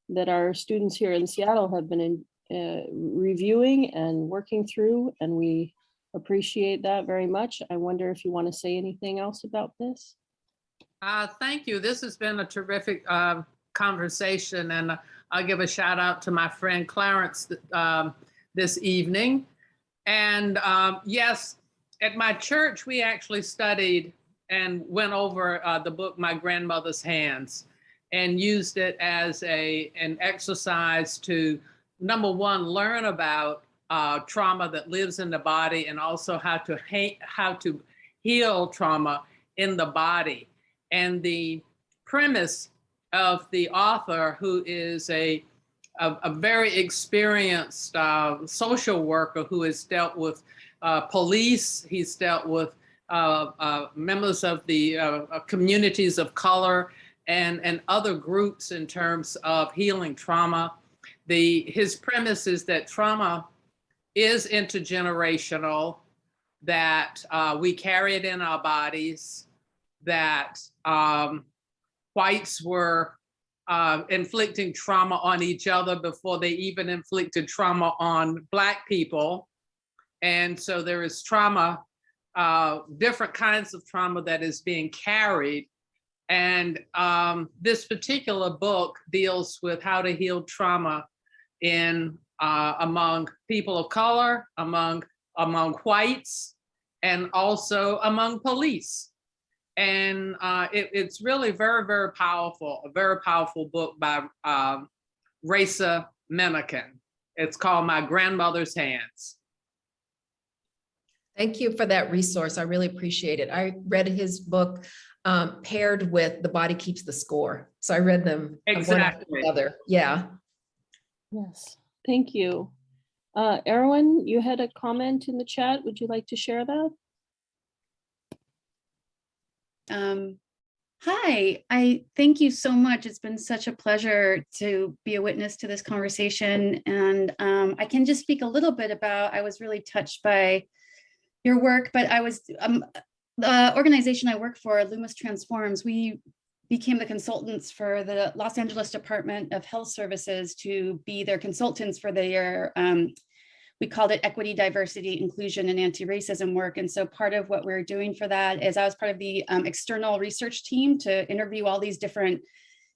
that our students here in Seattle have been reviewing and working through, and we appreciate that very much. I wonder if you want to say anything else about this? Thank you. This has been a terrific conversation, and I'll give a shout out to my friend Clarence this evening. And yes, at my church, we actually studied and went over the book, My Grandmother's Hands, and used it as an exercise to, number one, learn about trauma that lives in the body, and also how to heal trauma in the body. And the premise of the author, who is a very experienced social worker who has dealt with police, he's dealt with members of the communities of color and other groups in terms of healing trauma. His premise is that trauma is intergenerational, that we carry it in our bodies, that whites were inflicting trauma on each other before they even inflicted trauma on Black people. And so there is trauma, different kinds of trauma that is being carried. And this particular book deals with how to heal trauma among people of color, among whites, and also among police. And it's really very, very powerful, a very powerful book by Rasa Meneken. It's called My Grandmother's Hands. Thank you for that resource. I really appreciate it. I read his book paired with The Body Keeps the Score. So I read them one after the other. Yeah. Yes, thank you. Erwin, you had a comment in the chat. Would you like to share that? Hi, I thank you so much. It's been such a pleasure to be a witness to this conversation. And I can just speak a little bit about, I was really touched by your work, but I was, the organization I work for, Loomis Transforms, we became the consultants for the Los Angeles Department of Health Services to be their consultants for their, we called it equity, diversity, inclusion, and anti-racism work. And so part of what we're doing for that is I was part of the external research team to interview all these different,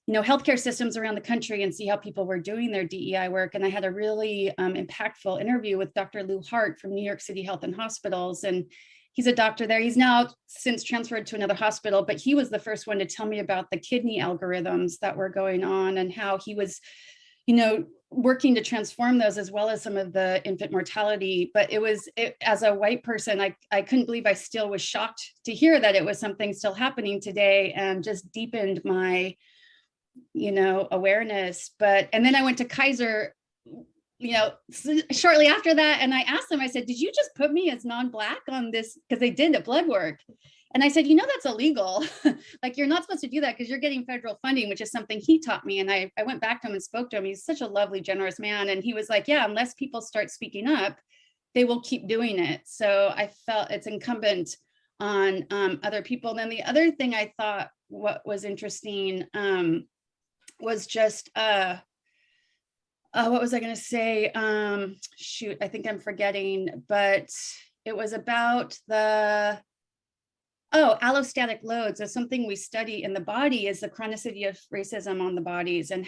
healthcare systems around the country and see how people were doing their DEI work. And I had a really impactful interview with Dr. Lou Hart from New York City Health and Hospitals. And he's a doctor there. He's now since transferred to another hospital, but he was the first one to tell me about the kidney algorithms that were going on and how he was, working to transform those, as well as some of the infant mortality. But as a white person, I couldn't believe, I still was shocked to hear that it was something still happening today, and just deepened my, awareness. And then I went to Kaiser, shortly after that. And I asked them, I said, did you just put me as non-Black on this? Because they did at blood work. And I said, that's illegal. Like, you're not supposed to do that because you're getting federal funding, which is something he taught me. And I went back to him and spoke to him. He's such a lovely, generous man. And he was like, yeah, unless people start speaking up, they will keep doing it. So I felt it's incumbent on other people. And then the other thing I thought what was interesting was just, what was I going to say? Shoot, I think I'm forgetting, but it was about allostatic load. So something we study in the body is the chronicity of racism on the bodies, and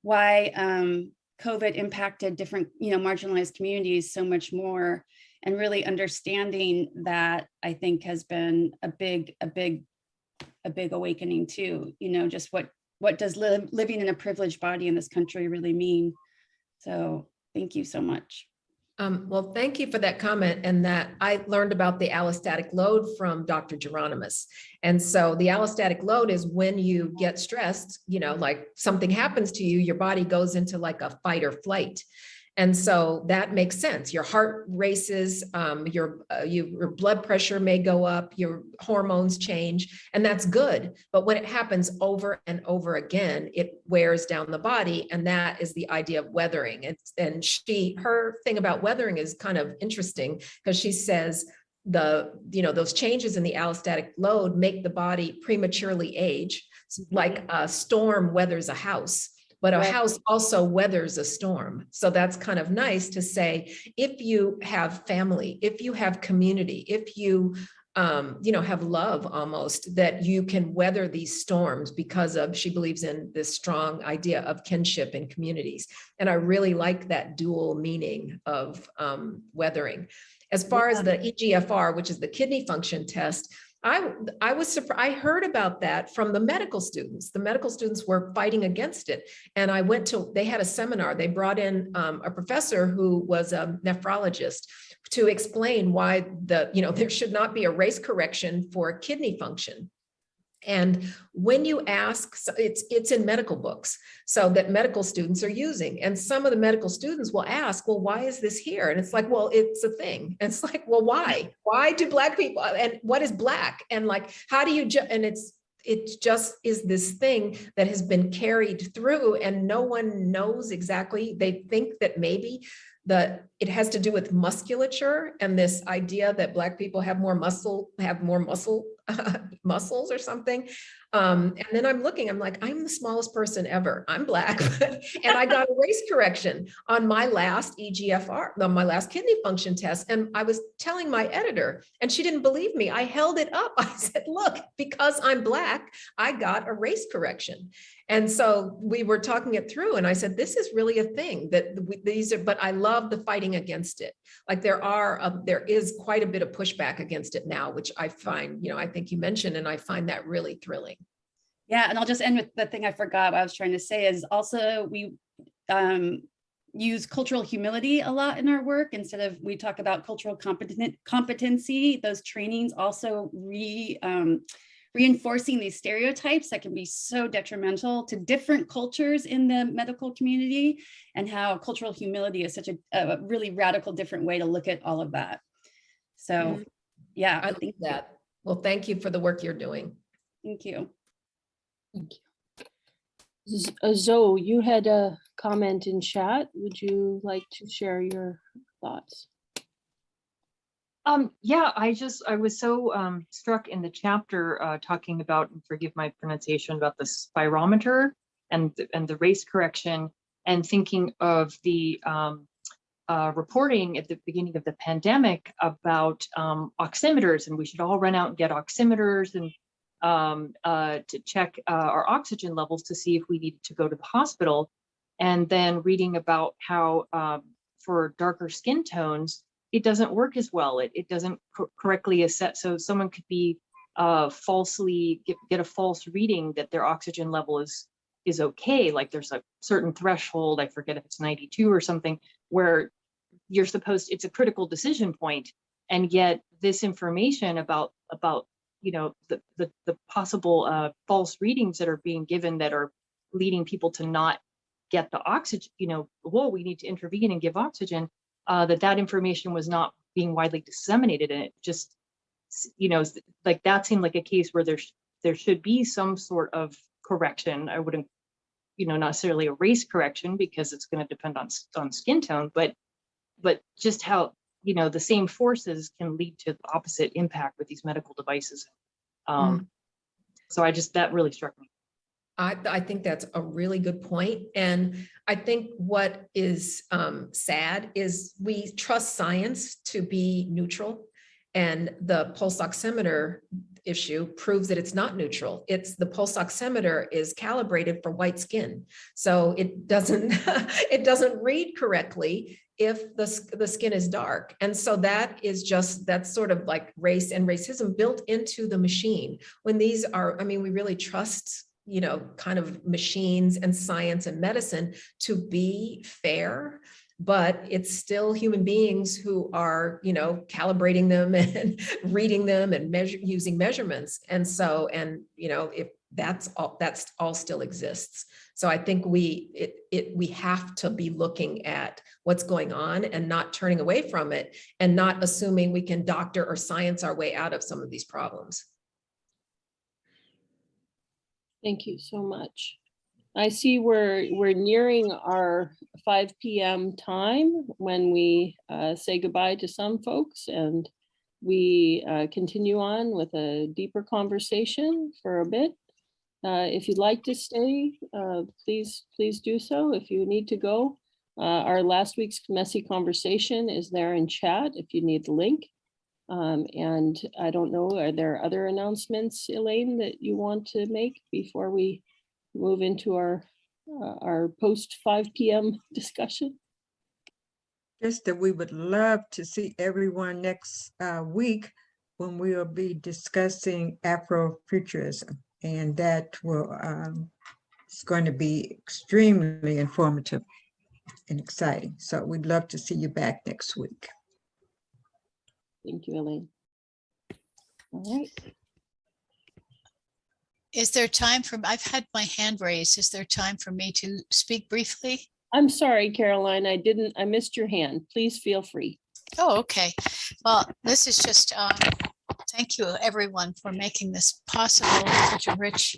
why COVID impacted different, marginalized communities so much more. And really understanding that, I think, has been a big awakening too. Just what does living in a privileged body in this country really mean? So thank you so much. Well, thank you for that comment, and that I learned about the allostatic load from Dr. Geronimus. And so the allostatic load is when you get stressed, like something happens to you, your body goes into like a fight or flight. And so that makes sense. Your heart races, your blood pressure may go up, your hormones change, and that's good. But when it happens over and over again, it wears down the body, and that is the idea of weathering. Her thing about weathering is kind of interesting, because she says those changes in the allostatic load make the body prematurely age, like a storm weathers a house. But a house also weathers a storm. So that's kind of nice to say, if you have family, if you have community, if you, have love almost, that you can weather these storms because of, she believes in this strong idea of kinship in communities. And I really like that dual meaning of weathering. As far as the EGFR, which is the kidney function test, I was surprised. I heard about that from the medical students. The medical students were fighting against it. And they had a seminar. They brought in a professor who was a nephrologist to explain why there should not be a race correction for kidney function. And when you ask, it's in medical books, so that medical students are using. And some of the medical students will ask, well, why is this here? And it's like, well, it's a thing. And it's like, well, why? Why do Black people, and what is Black? And like, how do you, and it just is this thing that has been carried through, and no one knows exactly. They think that maybe it has to do with musculature, and this idea that Black people have more muscles or something. And then I'm like, I'm the smallest person ever. I'm Black, and I got a race correction on my last EGFR, on my last kidney function test. And I was telling my editor, and she didn't believe me. I held it up. I said, look, because I'm Black, I got a race correction. And so we were talking it through, and I said, this is really a thing but I love the fighting against it. Like there is quite a bit of pushback against it now, which I find, I think you mentioned, and I find that really thrilling. Yeah, and I'll just end with the thing I forgot what I was trying to say is also we use cultural humility a lot in our work. Instead of, we talk about cultural competency, those trainings also reinforcing these stereotypes that can be so detrimental to different cultures in the medical community, and how cultural humility is such a really radical different way to look at all of that. So yeah, I think that. Well, thank you for the work you're doing. Thank you. Thank you. Zoe, you had a comment in chat. Would you like to share your thoughts? Yeah, I was so struck in the chapter talking about, and forgive my pronunciation, about the spirometer and the race correction, and thinking of the reporting at the beginning of the pandemic about oximeters, and we should all run out and get oximeters and to check our oxygen levels to see if we needed to go to the hospital. And then reading about how for darker skin tones, it doesn't work as well. It doesn't correctly assess. So someone could be falsely get a false reading that their oxygen level is okay. Like there's a certain threshold, I forget if it's 92 or something, where you're supposed, it's a critical decision point. And yet this information about the possible false readings that are being given that are leading people to not get the oxygen, whoa, we need to intervene and give oxygen. That information was not being widely disseminated, and it just, like that seemed like a case where there should be some sort of correction. I wouldn't, not necessarily a race correction, because it's going to depend on skin tone, but just how the same forces can lead to the opposite impact with these medical devices. So that really struck me. I think that's a really good point. And I think what is sad is we trust science to be neutral, and the pulse oximeter issue proves that it's not neutral. The pulse oximeter is calibrated for white skin. So it doesn't read correctly if the skin is dark. And so that's sort of like race and racism built into the machine. When these are, we really trust kind of machines and science and medicine to be fair. but it's still human beings who are, you know, calibrating them and reading them and using measurements. And so, and, you know, if that's all still exists. So I think we have to be looking at what's going on and not turning away from it and not assuming we can doctor or science our way out of some of these problems. Thank you so much. I see we're nearing our 5 p.m. time when we say goodbye to some folks, and we continue on with a deeper conversation for a bit. If you'd like to stay, please do so. If you need to go, our last week's messy conversation is there in chat if you need the link. And I don't know, are there other announcements, Elaine, that you want to make before we move into our post 5 p.m. discussion? Just that we would love to see everyone next week when we will be discussing Afrofuturism, and that will it's going to be extremely informative and exciting. So we'd love to see you back next week. Thank you, Elaine. All right. Is there time for, I've had my hand raised. Is there time for me to speak briefly? I'm sorry, Caroline, I missed your hand. Please feel free. Oh, okay. Well, this is just, thank you everyone for making this possible. Such a rich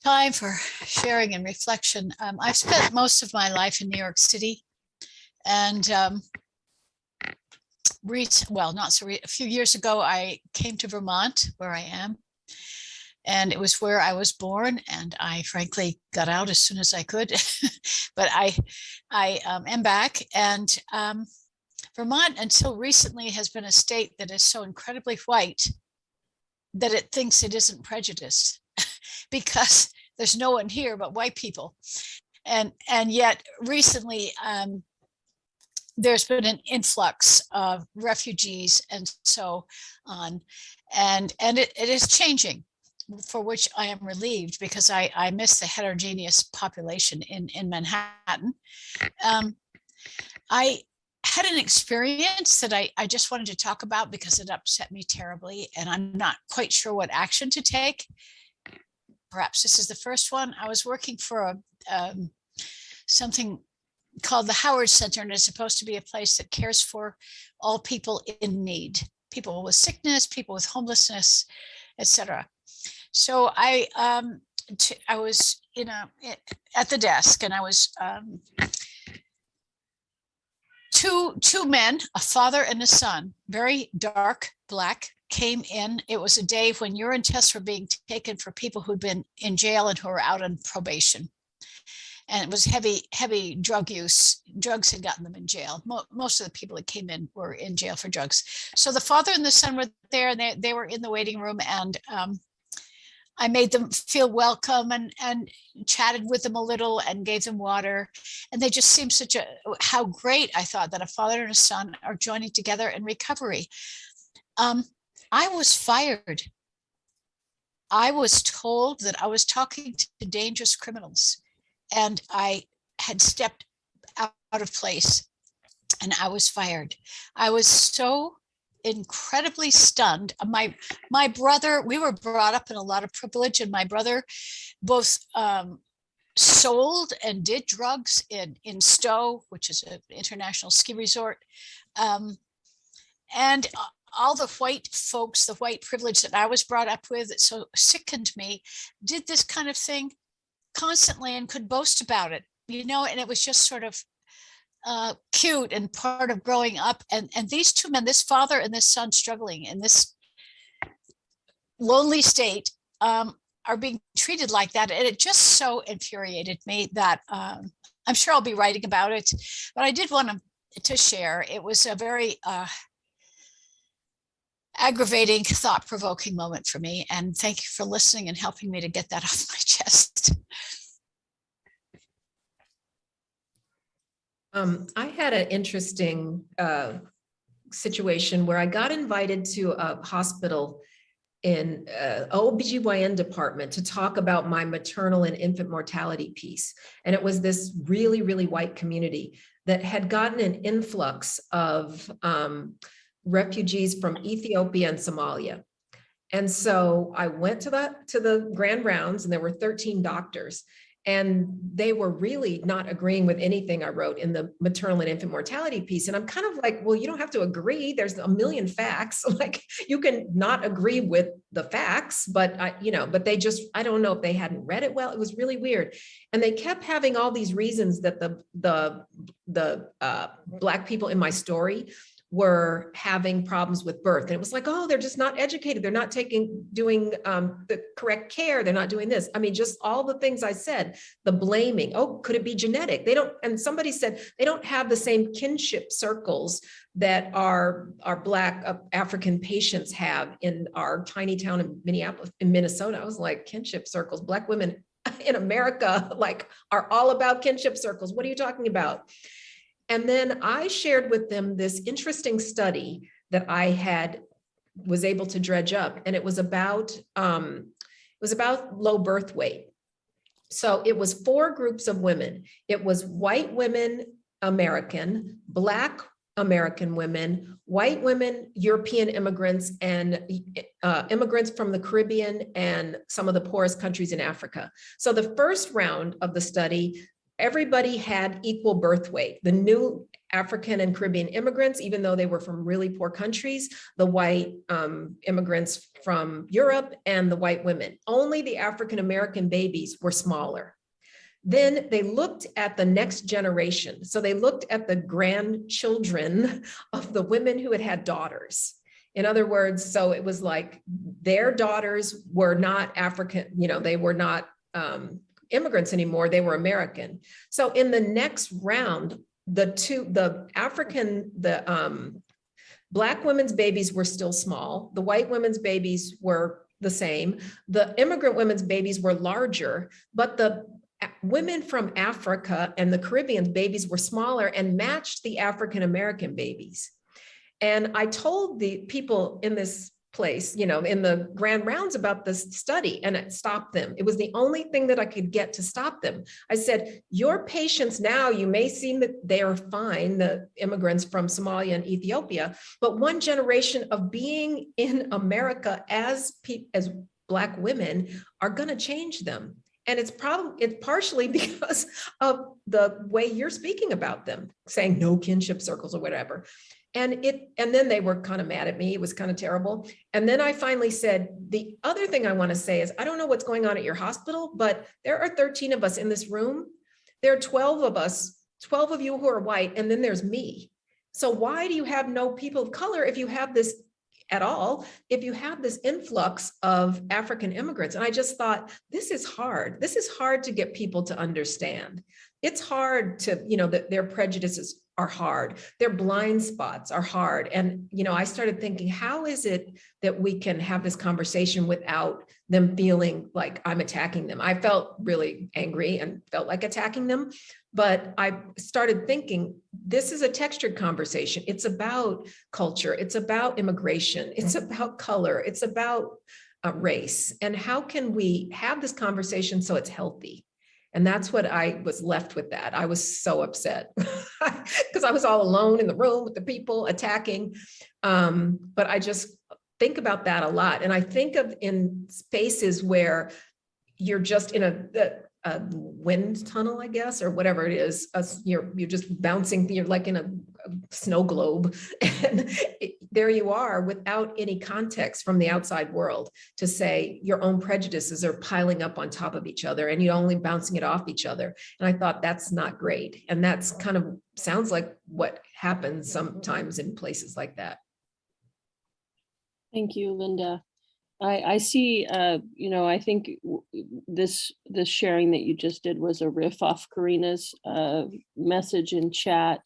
time for sharing and reflection. I've spent most of my life in New York City, and a few years ago, I came to Vermont, where I am. And it was where I was born, and I frankly got out as soon as I could. But I am back, and Vermont until recently has been a state that is so incredibly white that it thinks it isn't prejudiced because there's no one here but white people. And yet recently there's been an influx of refugees and so on, and it is changing, for which I am relieved, because I miss the heterogeneous population in Manhattan. I had an experience that I just wanted to talk about because it upset me terribly, and I'm not quite sure what action to take. Perhaps this is the first one. I was working for something called the Howard Center, and it's supposed to be a place that cares for all people in need, people with sickness, people with homelessness, etc. So I was at the desk, and I was two men, a father and a son, very dark black, came in. It was a day when urine tests were being taken for people who'd been in jail and who were out on probation. And it was heavy drug use. Drugs had gotten them in jail. Most of the people that came in were in jail for drugs. So the father and the son were there, and they were in the waiting room, and I made them feel welcome and chatted with them a little and gave them water. And they just seemed how great I thought that a father and a son are joining together in recovery. I was fired. I was told that I was talking to dangerous criminals, and I had stepped out of place, and I was fired. I was so incredibly stunned. My brother, we were brought up in a lot of privilege, and my brother both sold and did drugs in Stowe, which is an international ski resort, and all the white folks, the white privilege that I was brought up with, that so sickened me, did this kind of thing constantly and could boast about it, and it was just sort of cute and part of growing up. And these two men, this father and this son, struggling in this lonely state, are being treated like that. And it just so infuriated me that I'm sure I'll be writing about it, but I did want to share. It was a very aggravating, thought-provoking moment for me. And thank you for listening and helping me to get that off my chest. I had an interesting situation where I got invited to a hospital OBGYN department to talk about my maternal and infant mortality piece. And it was this really, really white community that had gotten an influx of refugees from Ethiopia and Somalia. And so I went to the grand rounds, and there were 13 doctors, and they were really not agreeing with anything I wrote in the maternal and infant mortality piece. And I'm kind of like, well, you don't have to agree. There's a million facts. Like, you can not agree with the facts, but but they just, I don't know if they hadn't read it well. It was really weird. And they kept having all these reasons that the Black people in my story were having problems with birth. And it was like, oh, they're just not educated. They're not doing the correct care. They're not doing this. I mean, just all the things I said, the blaming. Oh, could it be genetic? They don't, and somebody said they don't have the same kinship circles that our Black African patients have in our tiny town in Minnesota. I was like, kinship circles, Black women in America, like, are all about kinship circles. What are you talking about? And then I shared with them this interesting study that I was able to dredge up, and it was about low birth weight. So it was 4 groups of women. It was white women, American, Black American women, white women, European immigrants, and immigrants from the Caribbean and some of the poorest countries in Africa. So the first round of the study, everybody had equal birth weight. The new African and Caribbean immigrants, even though they were from really poor countries, the white immigrants from Europe, and the white women. Only the African-American babies were smaller. Then they looked at the next generation. So they looked at the grandchildren of the women who had had daughters. In other words, so it was like their daughters were not African, they were not immigrants anymore, they were American. So in the next round, the Black women's babies were still small. The white women's babies were the same. The immigrant women's babies were larger, but the women from Africa and the Caribbean's babies were smaller and matched the African-American babies. And I told the people in this place, in the grand rounds about this study, and it stopped them. It was the only thing that I could get to stop them. I said, your patients now, you may seem that they are fine, the immigrants from Somalia and Ethiopia, but one generation of being in America as Black women are going to change them. And it's partially because of the way you're speaking about them, saying no kinship circles or whatever. And then they were kind of mad at me. It was kind of terrible. And then I finally said, the other thing I want to say is, I don't know what's going on at your hospital, but there are 13 of us in this room. There are 12 of us, 12 of you who are white, and then there's me. So why do you have no people of color if you have this at all, if you have this influx of African immigrants? And I just thought, this is hard. This is hard to get people to understand. It's hard to, that their prejudices are hard. Their blind spots are hard. And, I started thinking, how is it that we can have this conversation without them feeling like I'm attacking them? I felt really angry and felt like attacking them, but I started thinking, this is a textured conversation. It's about culture. It's about immigration. It's about color. It's about race. And how can we have this conversation so it's healthy? And that's what I was left with that. I was so upset because I was all alone in the room with the people attacking. But I just think about that a lot. And I think of in spaces where you're just in a wind tunnel, I guess, or whatever it is. You're just bouncing, you're like in a snow globe. And there you are without any context from the outside world to say your own prejudices are piling up on top of each other and you're only bouncing it off each other. And I thought that's not great. And that's kind of sounds like what happens sometimes in places like that. Thank you, Linda. I see, I think this sharing that you just did was a riff off Karina's message in chat.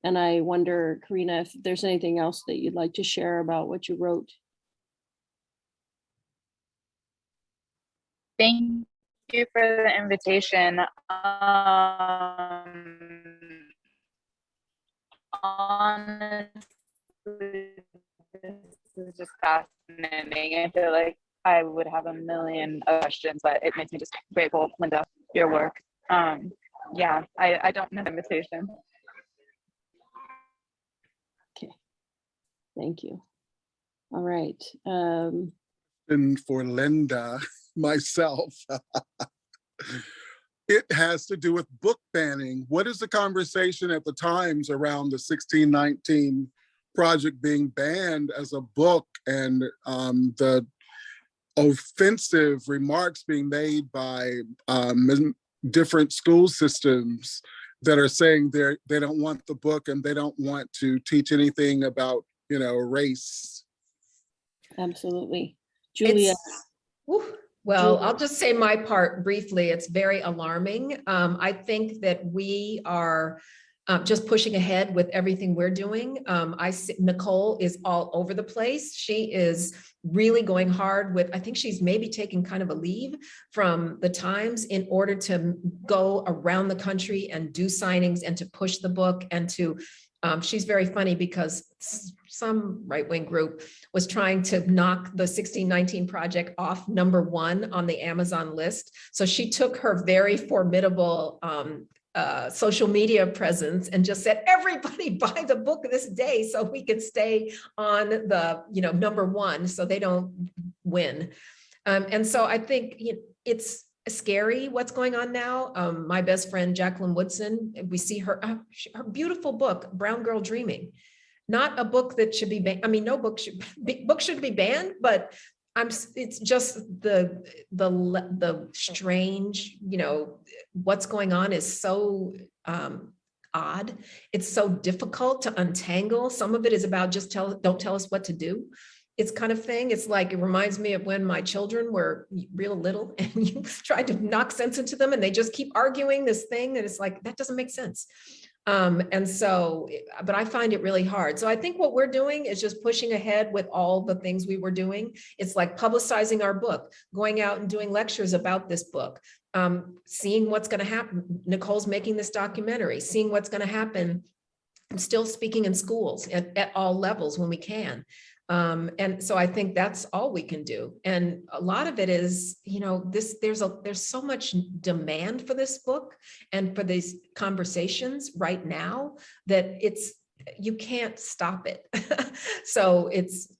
And I wonder, Karina, if there's anything else that you'd like to share about what you wrote. Thank you for the invitation. Honestly, this is just fascinating. I feel like I would have a million questions, but it makes me just grateful, Linda, your work. Yeah, I don't know the invitation. Okay, thank you. All right. And for Linda, myself, it has to do with book banning. What is the conversation at the Times around the 1619 project being banned as a book, and the offensive remarks being made by different school systems that are saying they don't want the book and they don't want to teach anything about, race? Absolutely. Julia. Well, I'll just say my part briefly. It's very alarming. I think that we are just pushing ahead with everything we're doing. I see Nicole is all over the place. She is really going hard with, I think she's maybe taking kind of a leave from the Times in order to go around the country and do signings and to push the book and to, she's very funny because some right-wing group was trying to knock the 1619 project off #1 on the Amazon list. So she took her very formidable social media presence and just said, everybody buy the book this day so we can stay on the #1 so they don't win. And so I think it's scary what's going on now. My best friend Jacqueline Woodson, we see her beautiful book, Brown Girl Dreaming. Not a book that should be banned. I mean, no book should be banned, but it's just the strange, what's going on is so odd. It's so difficult to untangle. Some of it is about just don't tell us what to do. It's kind of thing. It's like, it reminds me of when my children were real little and you tried to knock sense into them and they just keep arguing this thing. And it's like, that doesn't make sense. And so, but I find it really hard. So I think what we're doing is just pushing ahead with all the things we were doing. It's like publicizing our book, going out and doing lectures about this book, seeing what's going to happen. Nicole's making this documentary, seeing what's going to happen. I'm still speaking in schools at all levels when we can. And so I think that's all we can do. And a lot of it is, there's so much demand for this book and for these conversations right now that you can't stop it. So it's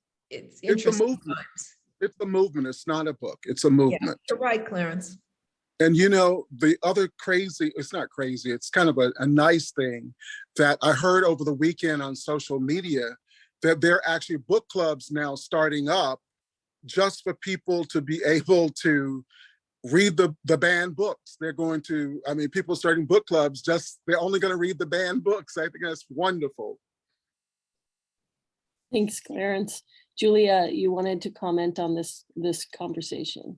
interesting times. It's a movement. It's not a book. It's a movement. Yeah, you're right, Clarence. And the other it's not crazy, it's kind of a nice thing that I heard over the weekend on social media, that there are actually book clubs now starting up just for people to be able to read the banned books. They're going to, people starting book clubs, they're only going to read the banned books. I think that's wonderful. Thanks, Clarence. Julia, you wanted to comment on this conversation.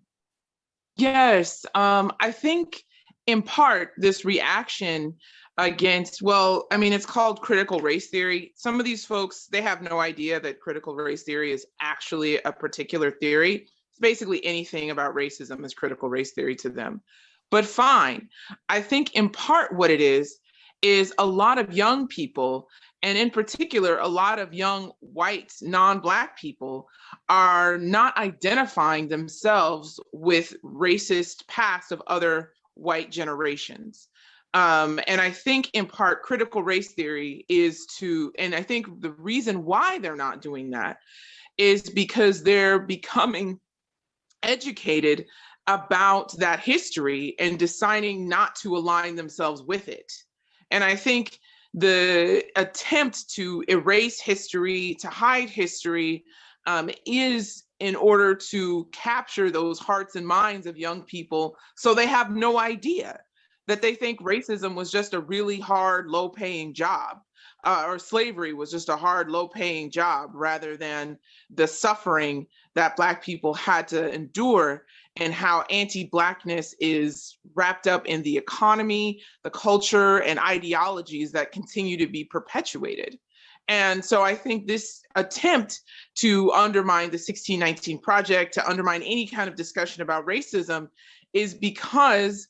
Yes, I think in part this reaction against, it's called critical race theory. Some of these folks, they have no idea that critical race theory is actually a particular theory. It's basically anything about racism is critical race theory to them. But fine, I think in part what it is a lot of young people, and in particular, a lot of young white non-Black people are not identifying themselves with racist past of other white generations. And I think in part critical race theory and I think the reason why they're not doing that is because they're becoming educated about that history and deciding not to align themselves with it. And I think the attempt to erase history, to hide history, is in order to capture those hearts and minds of young people so they have no idea, that they think racism was just a really hard, low-paying job, or slavery was just a hard, low-paying job, rather than the suffering that Black people had to endure, and how anti-Blackness is wrapped up in the economy, the culture, and ideologies that continue to be perpetuated. And so I think this attempt to undermine the 1619 Project, to undermine any kind of discussion about racism, is because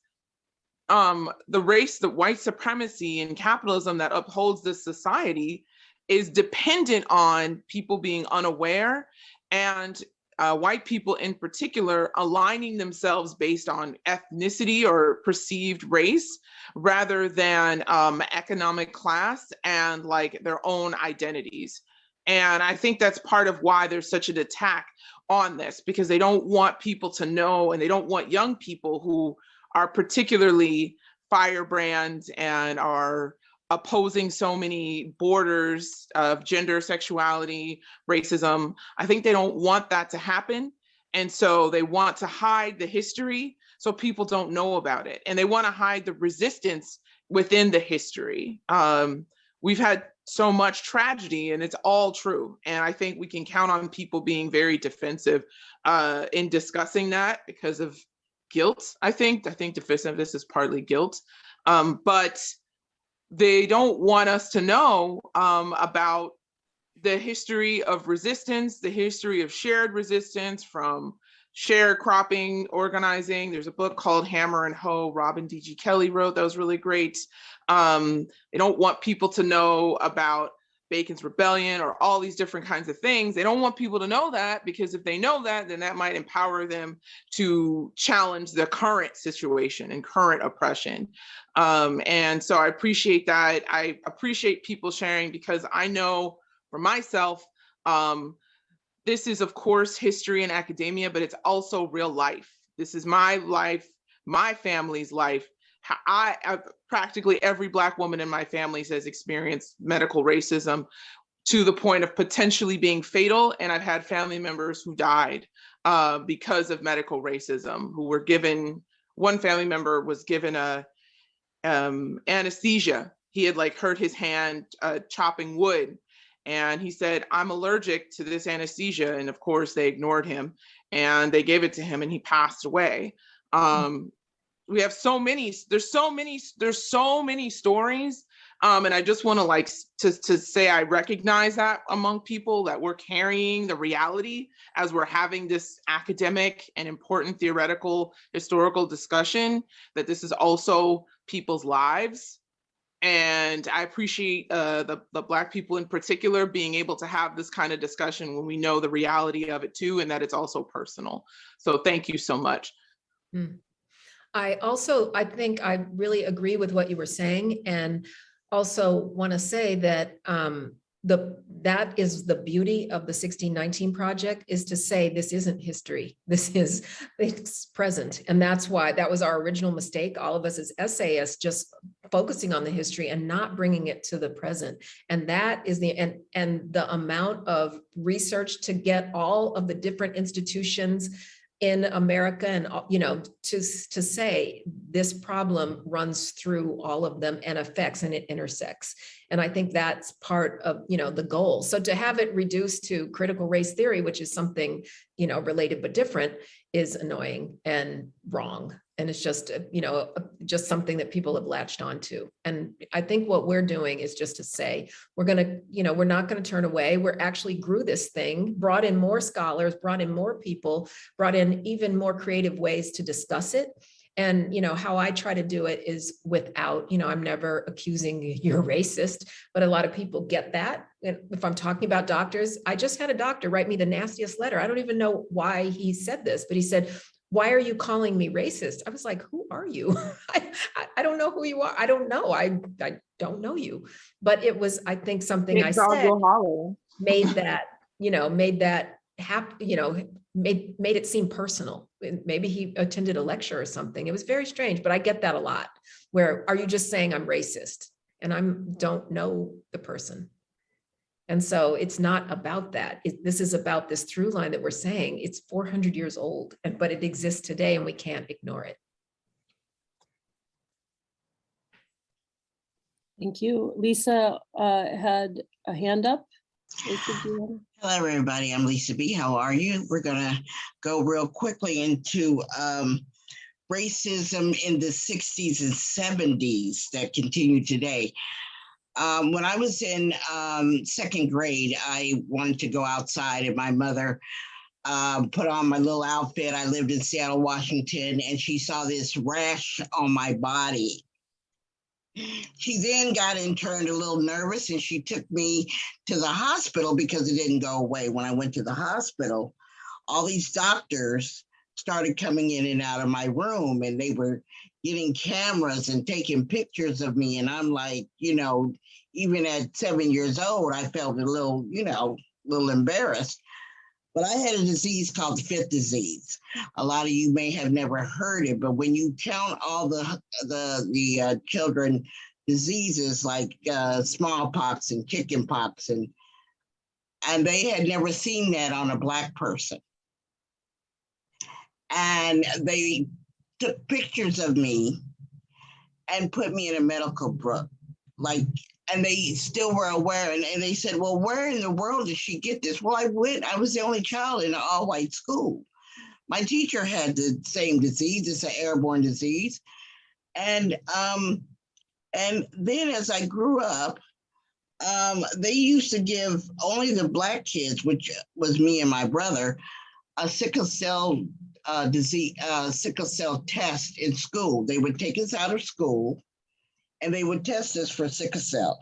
the white supremacy and capitalism that upholds this society is dependent on people being unaware and white people in particular aligning themselves based on ethnicity or perceived race rather than economic class and like their own identities. And I think that's part of why there's such an attack on this, because they don't want people to know, and they don't want young people who are particularly firebrand and are opposing so many borders of gender, sexuality, racism. I think they don't want that to happen. And so they want to hide the history so people don't know about it. And they want to hide the resistance within the history. We've had so much tragedy, and it's all true. And I think we can count on people being very defensive in discussing that because of guilt. I think divisiveness is partly guilt. But they don't want us to know about the history of resistance, the history of shared resistance from sharecropping organizing. There's a book called Hammer and Hoe, Robin D.G. Kelley wrote, that was really great. They don't want people to know about Bacon's Rebellion or all these different kinds of things. They don't want people to know that, because if they know that, then that might empower them to challenge the current situation and current oppression. And so I appreciate that. I appreciate people sharing, because I know for myself, this is of course history and academia, but it's also real life. This is my life, my family's life. Practically every Black woman in my family has experienced medical racism to the point of potentially being fatal. And I've had family members who died because of medical racism, who were given, one family member was given a anesthesia. He had like hurt his hand chopping wood. And he said, I'm allergic to this anesthesia. And of course they ignored him and they gave it to him and he passed away. We have so many, there's so many stories. And I just want to like to say I recognize that among people, that we're carrying the reality as we're having this academic and important theoretical historical discussion, that this is also people's lives. And I appreciate the Black people in particular being able to have this kind of discussion when we know the reality of it too, and that it's also personal. So thank you so much. I think I really agree with what you were saying, and also want to say that that is the beauty of the 1619 Project, is to say this isn't history, it's present. And that's why that was our original mistake, all of us as essayists, just focusing on the history and not bringing it to the present. And that is and the amount of research to get all of the different institutions in America, and to say this problem runs through all of them and affects, and it intersects. And I think that's part of the goal. So to have it reduced to critical race theory, which is something related but different, is annoying and wrong. And it's just just something that people have latched onto. And I think what we're doing is just to say we're not going to turn away. We're actually grew this thing, brought in more scholars, brought in more people, brought in even more creative ways to discuss it. And how I try to do it is without, I'm never accusing you're racist, but a lot of people get that. And if I'm talking about doctors, I just had a doctor write me the nastiest letter. I don't even know why he said this, but he said, "Why are you calling me racist?" I was like, "Who are you?" I don't know who you are. I don't know. I don't know you. But it was, I think, something I said made that happen, made it seem personal. Maybe he attended a lecture or something. It was very strange, but I get that a lot. Where, are you just saying I'm racist? And I don't know the person. And so it's not about that. This is about this through line that we're saying. It's 400 years old, but it exists today and we can't ignore it. Thank you. Lisa had a hand up. Hello, everybody. I'm Lisa B. How are you? We're going to go real quickly into racism in the 60s and 70s that continue today. When I was in second grade, I wanted to go outside, and my mother put on my little outfit. I lived in Seattle, Washington, and she saw this rash on my body. She then got turned a little nervous, and she took me to the hospital because it didn't go away. When I went to the hospital, all these doctors started coming in and out of my room, and they were getting cameras and taking pictures of me. And I'm like, even at 7 years old, I felt a little, little embarrassed. But I had a disease called the fifth disease. A lot of you may have never heard it, but when you count all the children diseases like smallpox and chickenpox, and they had never seen that on a Black person. And they took pictures of me and put me in a medical book, and they still were aware. And they said, well, where in the world did she get this? Well, I was the only child in an all-white school. My teacher had the same disease. It's an airborne disease. And then as I grew up, they used to give only the Black kids, which was me and my brother, a sickle cell sickle cell test in school. They would take us out of school and they would test us for sickle cell.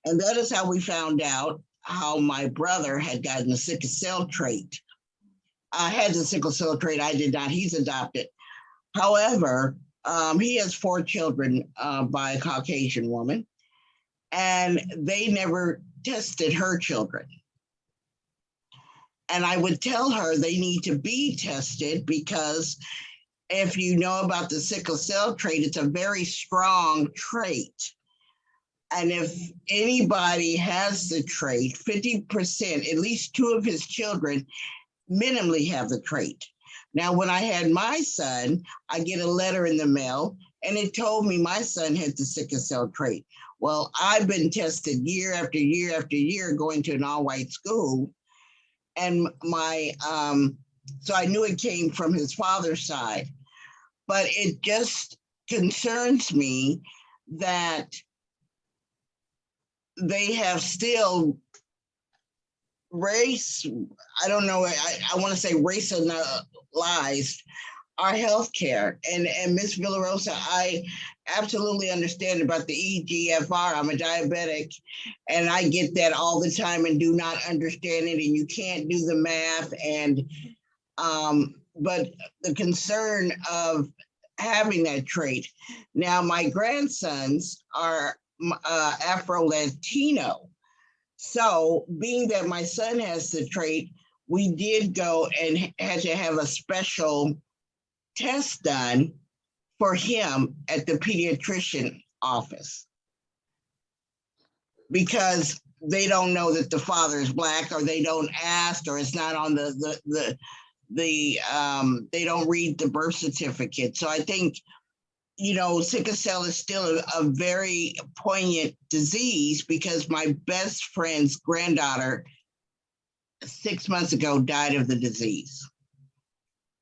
And that is how we found out how my brother had gotten the sickle cell trait. I had the sickle cell trait, I did not, he's adopted. However, he has 4 children by a Caucasian woman, and they never tested her children. And I would tell her they need to be tested because if you know about the sickle cell trait, it's a very strong trait. And if anybody has the trait, 50%, at least 2 of his children minimally have the trait. Now, when I had my son, I get a letter in the mail and it told me my son had the sickle cell trait. Well, I've been tested year after year after year going to an all-white school. And so I knew it came from his father's side. But it just concerns me that they have still race, I don't know, I want to say racialized our healthcare. And Ms. Villarosa, I absolutely understand about the EGFR. I'm a diabetic and I get that all the time and do not understand it. And you can't do the math. And but the concern of having that trait. Now, my grandsons are Afro-Latino. So being that my son has the trait, we did go and had to have a special test done for him at the pediatrician office because they don't know that the father is Black, or they don't ask, or it's not on they don't read the birth certificate. So I think, sickle cell is still a very poignant disease because my best friend's granddaughter 6 months ago died of the disease.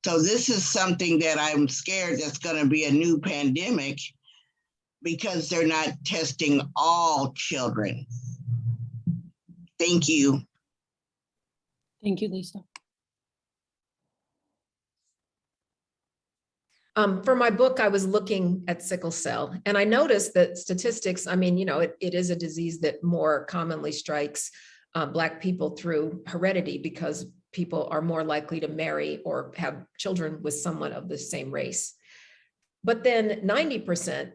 So this is something that I'm scared that's going to be a new pandemic because they're not testing all children. Thank you. Thank you, Lisa. For my book, I was looking at sickle cell, and I noticed that statistics, it is a disease that more commonly strikes Black people through heredity because people are more likely to marry or have children with someone of the same race. But then 90%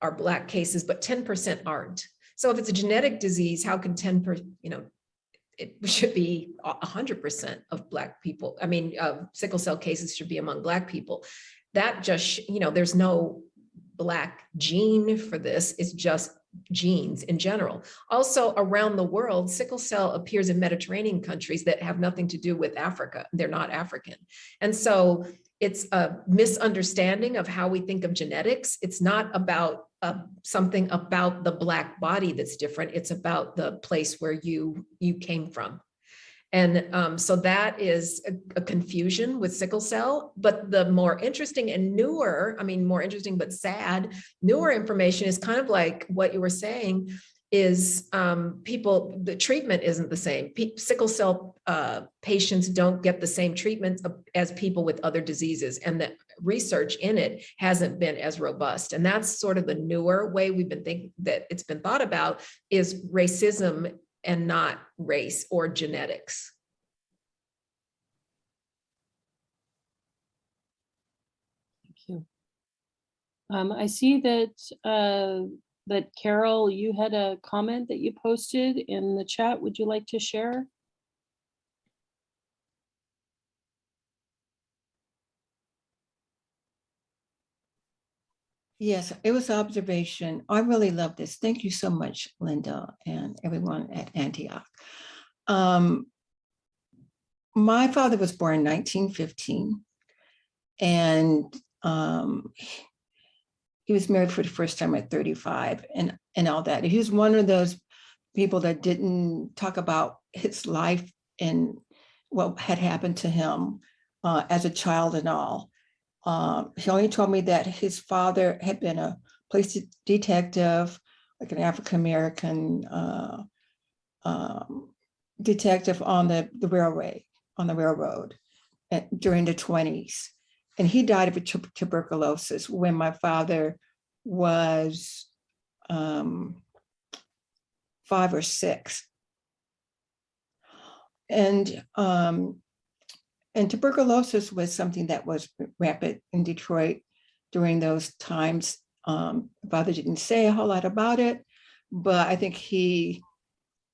are Black cases, but 10% aren't. So if it's a genetic disease, how can 10%, it should be 100% of Black people. Sickle cell cases should be among Black people. That just, there's no Black gene for this. It's just genes in general. Also around the world, sickle cell appears in Mediterranean countries that have nothing to do with Africa. They're not African. And so it's a misunderstanding of how we think of genetics. It's not about something about the Black body that's different. It's about the place where you came from. And so that is a confusion with sickle cell. But the more interesting and newer, more interesting but sad, newer information is kind of like what you were saying, is the treatment isn't the same. Sickle cell patients don't get the same treatment as people with other diseases, and the research in it hasn't been as robust. And that's sort of the newer way we've been thinking that it's been thought about, is racism and not race or genetics. Thank you. I see that that Carol, you had a comment that you posted in the chat. Would you like to share? Yes, it was observation. I really love this. Thank you so much, Linda, and everyone at Antioch. My father was born in 1915, and he was married for the first time at 35 and all that. He was one of those people that didn't talk about his life and what had happened to him as a child and all. He only told me that his father had been a police detective, like an African-American detective on the railroad during the 20s. And he died of tuberculosis when my father was 5 or 6. And tuberculosis was something that was rampant in Detroit during those times. Father didn't say a whole lot about it, but I think he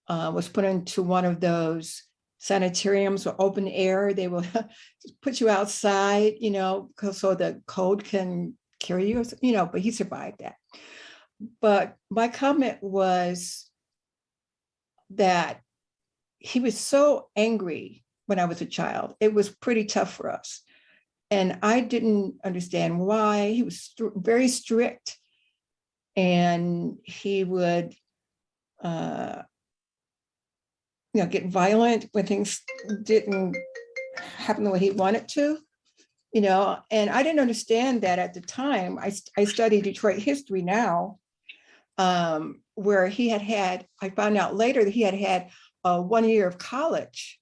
was put into one of those sanitariums or open air. They will put you outside, so the cold can carry you, but he survived that. But my comment was that he was so angry when I was a child. It was pretty tough for us. And I didn't understand why. He was very strict, and he would get violent when things didn't happen the way he wanted to, and I didn't understand that at the time. I studied Detroit history now, where I found out later that he had 1 year of college,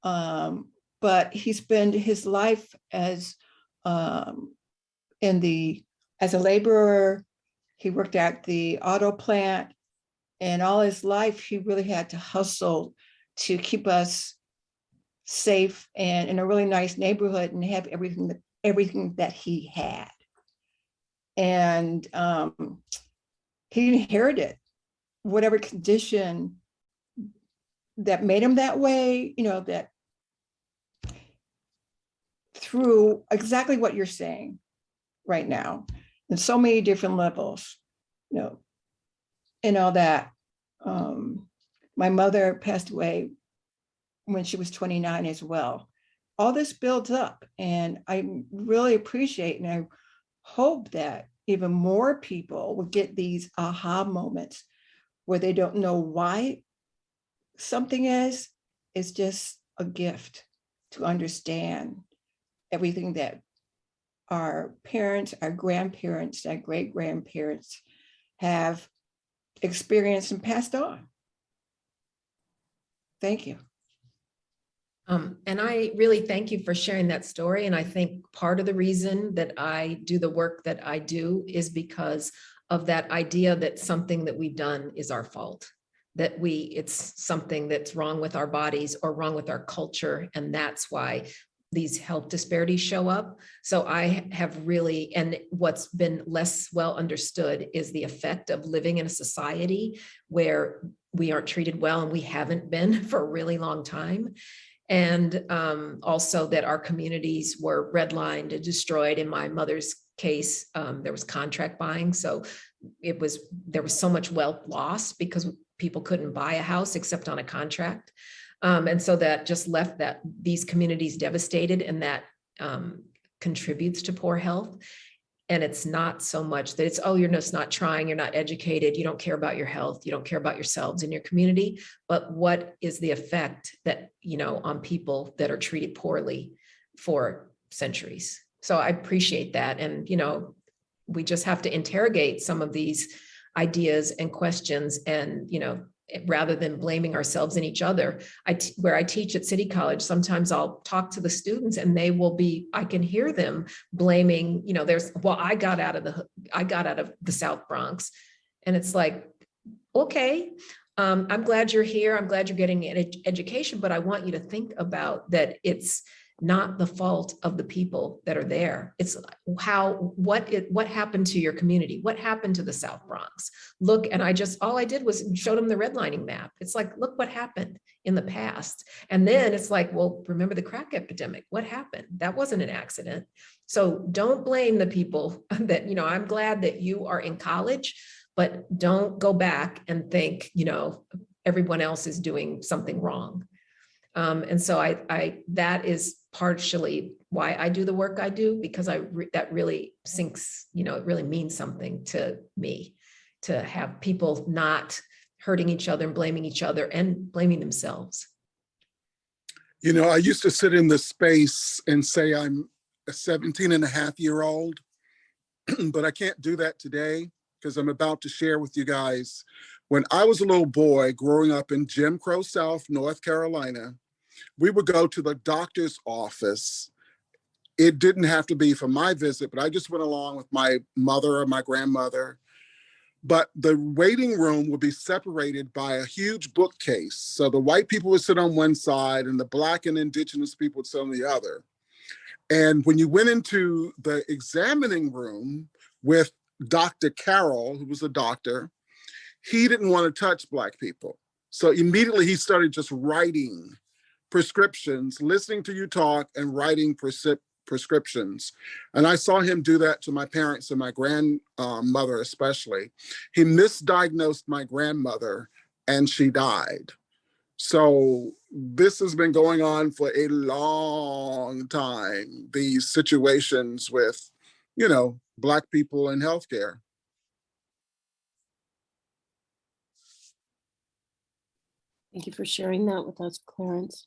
but he spent his life as a laborer. He worked at the auto plant. And all his life, he really had to hustle to keep us safe and in a really nice neighborhood and have everything that he had. And he inherited whatever condition that made him that way, that through exactly what you're saying right now, in so many different levels, and all that. My mother passed away when she was 29 as well. All this builds up, and I really appreciate, and I hope that even more people will get these aha moments where they don't know why something is. It's just a gift to understand everything that our parents, our grandparents, our great-grandparents have experienced and passed on. Thank you. And I really thank you for sharing that story. And I think part of the reason that I do the work that I do is because of that idea that something that we've done is our fault, that it's something that's wrong with our bodies or wrong with our culture. And that's why these health disparities show up. So I have really, and what's been less well understood is the effect of living in a society where we aren't treated well, and we haven't been for a really long time. And also that our communities were redlined and destroyed. In my mother's case, there was contract buying. So there was so much wealth lost because people couldn't buy a house except on a contract. And so that just left these communities devastated, and that contributes to poor health. And it's not so much that it's, you're just not trying, you're not educated, you don't care about your health, you don't care about yourselves and your community, but what is the effect that, on people that are treated poorly for centuries. So I appreciate that. And, we just have to interrogate some of these ideas and questions, and, rather than blaming ourselves and each other. Where I teach at City College, sometimes I'll talk to the students and I can hear them blaming, I got out of the South Bronx. And it's like, okay, I'm glad you're here. I'm glad you're getting an education, but I want you to think about that it's not the fault of the people that are there. It's what happened to your community? What happened to the South Bronx? Look, and all I did was show them the redlining map. It's like, look what happened in the past. And then it's like, well, remember the crack epidemic? What happened? That wasn't an accident. So don't blame the people that, I'm glad that you are in college, but don't go back and think, everyone else is doing something wrong. And so that is partially why I do the work I do, because that really sinks, it really means something to me to have people not hurting each other and blaming each other and blaming themselves. I used to sit in this space and say I'm a 17-and-a-half-year-old, but I can't do that today because I'm about to share with you guys. When I was a little boy growing up in Jim Crow South, North Carolina, we would go to the doctor's office. It didn't have to be for my visit, but I just went along with my mother or my grandmother. But the waiting room would be separated by a huge bookcase. So the white people would sit on one side and the Black and indigenous people would sit on the other. And when you went into the examining room with Dr. Carroll, who was a doctor, he didn't want to touch Black people. So immediately he started just writing prescriptions, listening to you talk and writing prescriptions. And I saw him do that to my parents and my grandmother especially. He misdiagnosed my grandmother and she died. So this has been going on for a long time, these situations with, Black people in healthcare. Thank you for sharing that with us, Clarence.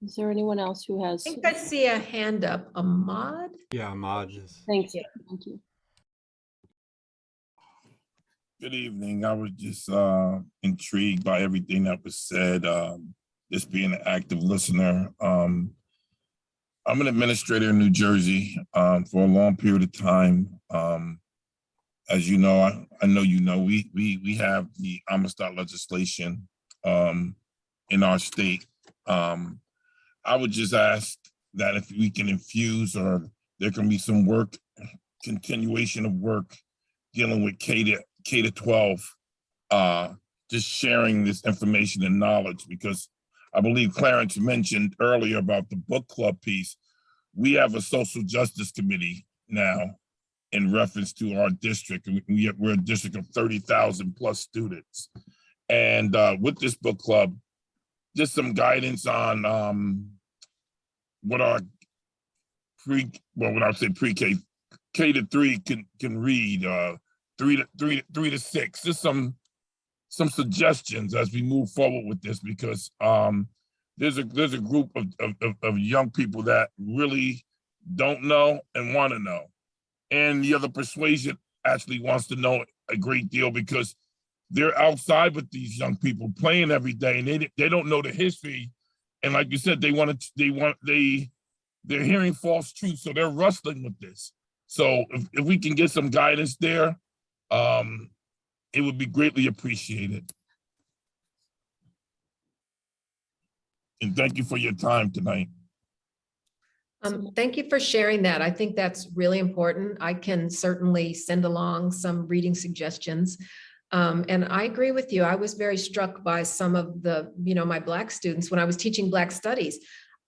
Is there anyone else who has? I think I see a hand up, Ahmad. Yeah, Ahmad is. Thank you. Thank you. Good evening. I was just intrigued by everything that was said, just being an active listener. I'm an administrator in New Jersey for a long period of time. As you know, I know you know, we have the Allostatic legislation in our state. I would just ask that if we can infuse, or there can be some work, continuation of work dealing with K to 12, just sharing this information and knowledge, because I believe Clarence mentioned earlier about the book club piece. We have a social justice committee now in reference to our district. We're a district of 30,000 plus students. And with this book club, just some guidance on what our pre-K, K to 3 can read, 3 to 6, just some suggestions as we move forward with this, because there's a group of young people that really don't know and want to know. And the other persuasion actually wants to know a great deal, because they're outside with these young people playing every day, and they don't know the history. And like you said, they're hearing false truths, so they're wrestling with this. So if we can get some guidance there, it would be greatly appreciated. And thank you for your time tonight. Thank you for sharing that. I think that's really important. I can certainly send along some reading suggestions. And I agree with you. I was very struck by some of the, my Black students. When I was teaching Black studies,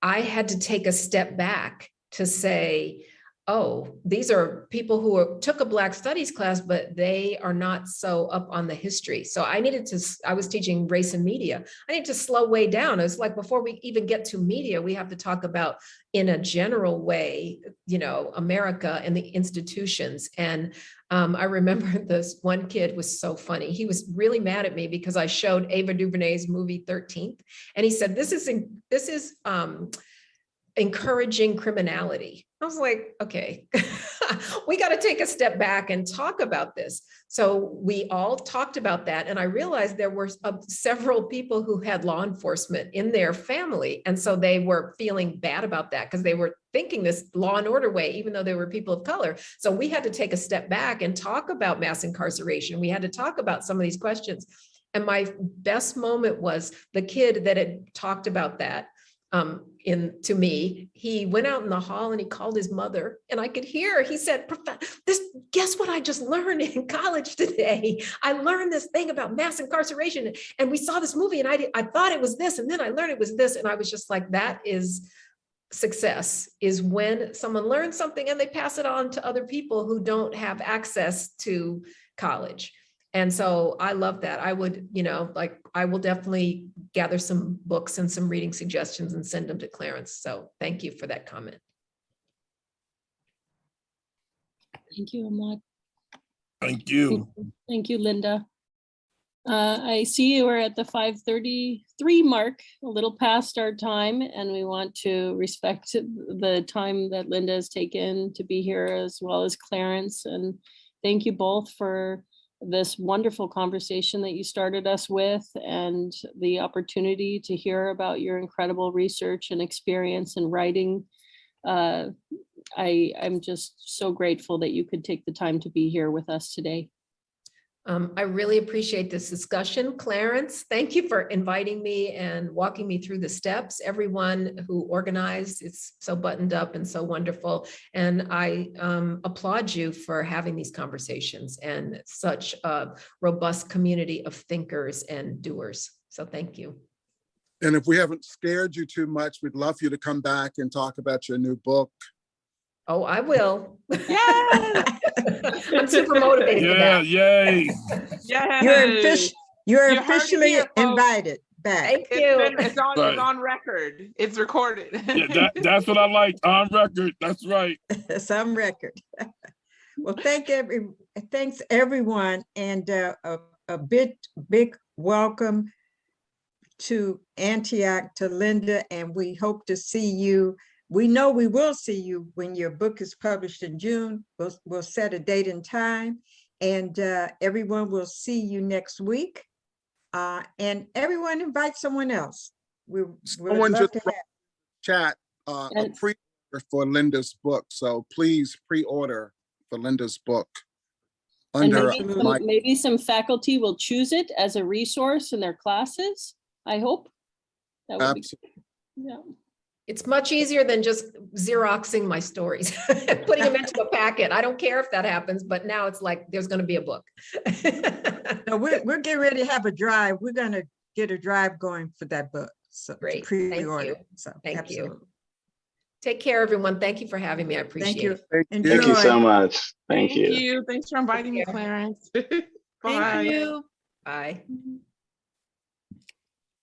I had to take a step back to say, oh, these are people who took a Black studies class, but they are not so up on the history. So I was teaching race and media. I need to slow way down. It's like, before we even get to media, we have to talk about, in a general way, America and the institutions. And I remember this one kid was so funny. He was really mad at me because I showed Ava DuVernay's movie 13th. And he said, encouraging criminality. I was like, okay, we got to take a step back and talk about this. So we all talked about that. And I realized there were several people who had law enforcement in their family. And so they were feeling bad about that because they were thinking this law and order way, even though they were people of color. So we had to take a step back and talk about mass incarceration. We had to talk about some of these questions. And my best moment was the kid that had talked about that to me. He went out in the hall and he called his mother, and I could hear, he said, guess what I just learned in college today? I learned this thing about mass incarceration, and we saw this movie, and I thought it was this, and then I learned it was this. And I was just like, that is success, is when someone learns something and they pass it on to other people who don't have access to college. And so I love that. I would, I will definitely gather some books and some reading suggestions and send them to Clarence. So thank you for that comment. Thank you, Ahmad. Thank you. Thank you, Linda. I see you are at the 5:33 mark, a little past our time, and we want to respect the time that Linda has taken to be here, as well as Clarence. And thank you both for this wonderful conversation that you started us with, and the opportunity to hear about your incredible research and experience in writing. I'm just so grateful that you could take the time to be here with us today. I really appreciate this discussion. Clarence, thank you for inviting me and walking me through the steps. Everyone who organized, it's so buttoned up and so wonderful. And I applaud you for having these conversations and such a robust community of thinkers and doers. So thank you. And if we haven't scared you too much, we'd love you to come back and talk about your new book. Oh, I will. Yes. I'm super motivated for that. Yay. Yes. You're You heard it officially here, folks. invited back. Thank you. It's on record. It's recorded. Yeah, that's what I like, on record. That's right. Some record. Well, thanks everyone, and a big welcome to Antioch, to Linda, and we hope to see you. We know we will see you when your book is published in June. We'll set a date and time, and everyone will see you next week. And everyone invite someone else. Someone just chat a pre-order for Linda's book, so please pre-order for Linda's book. And maybe some faculty will choose it as a resource in their classes, I hope. That would be, yeah. It's much easier than just Xeroxing my stories, putting them into a packet. I don't care if that happens, but now it's like, there's going to be a book. No, we're getting ready to have a drive. We're going to get a drive going for that book. So great. Pre-order. Thank you. So, thank you. Take care, everyone. Thank you for having me. I appreciate it. Thank you so much. Thank you. Thanks for inviting me, Clarence. Bye. Thank you. Bye.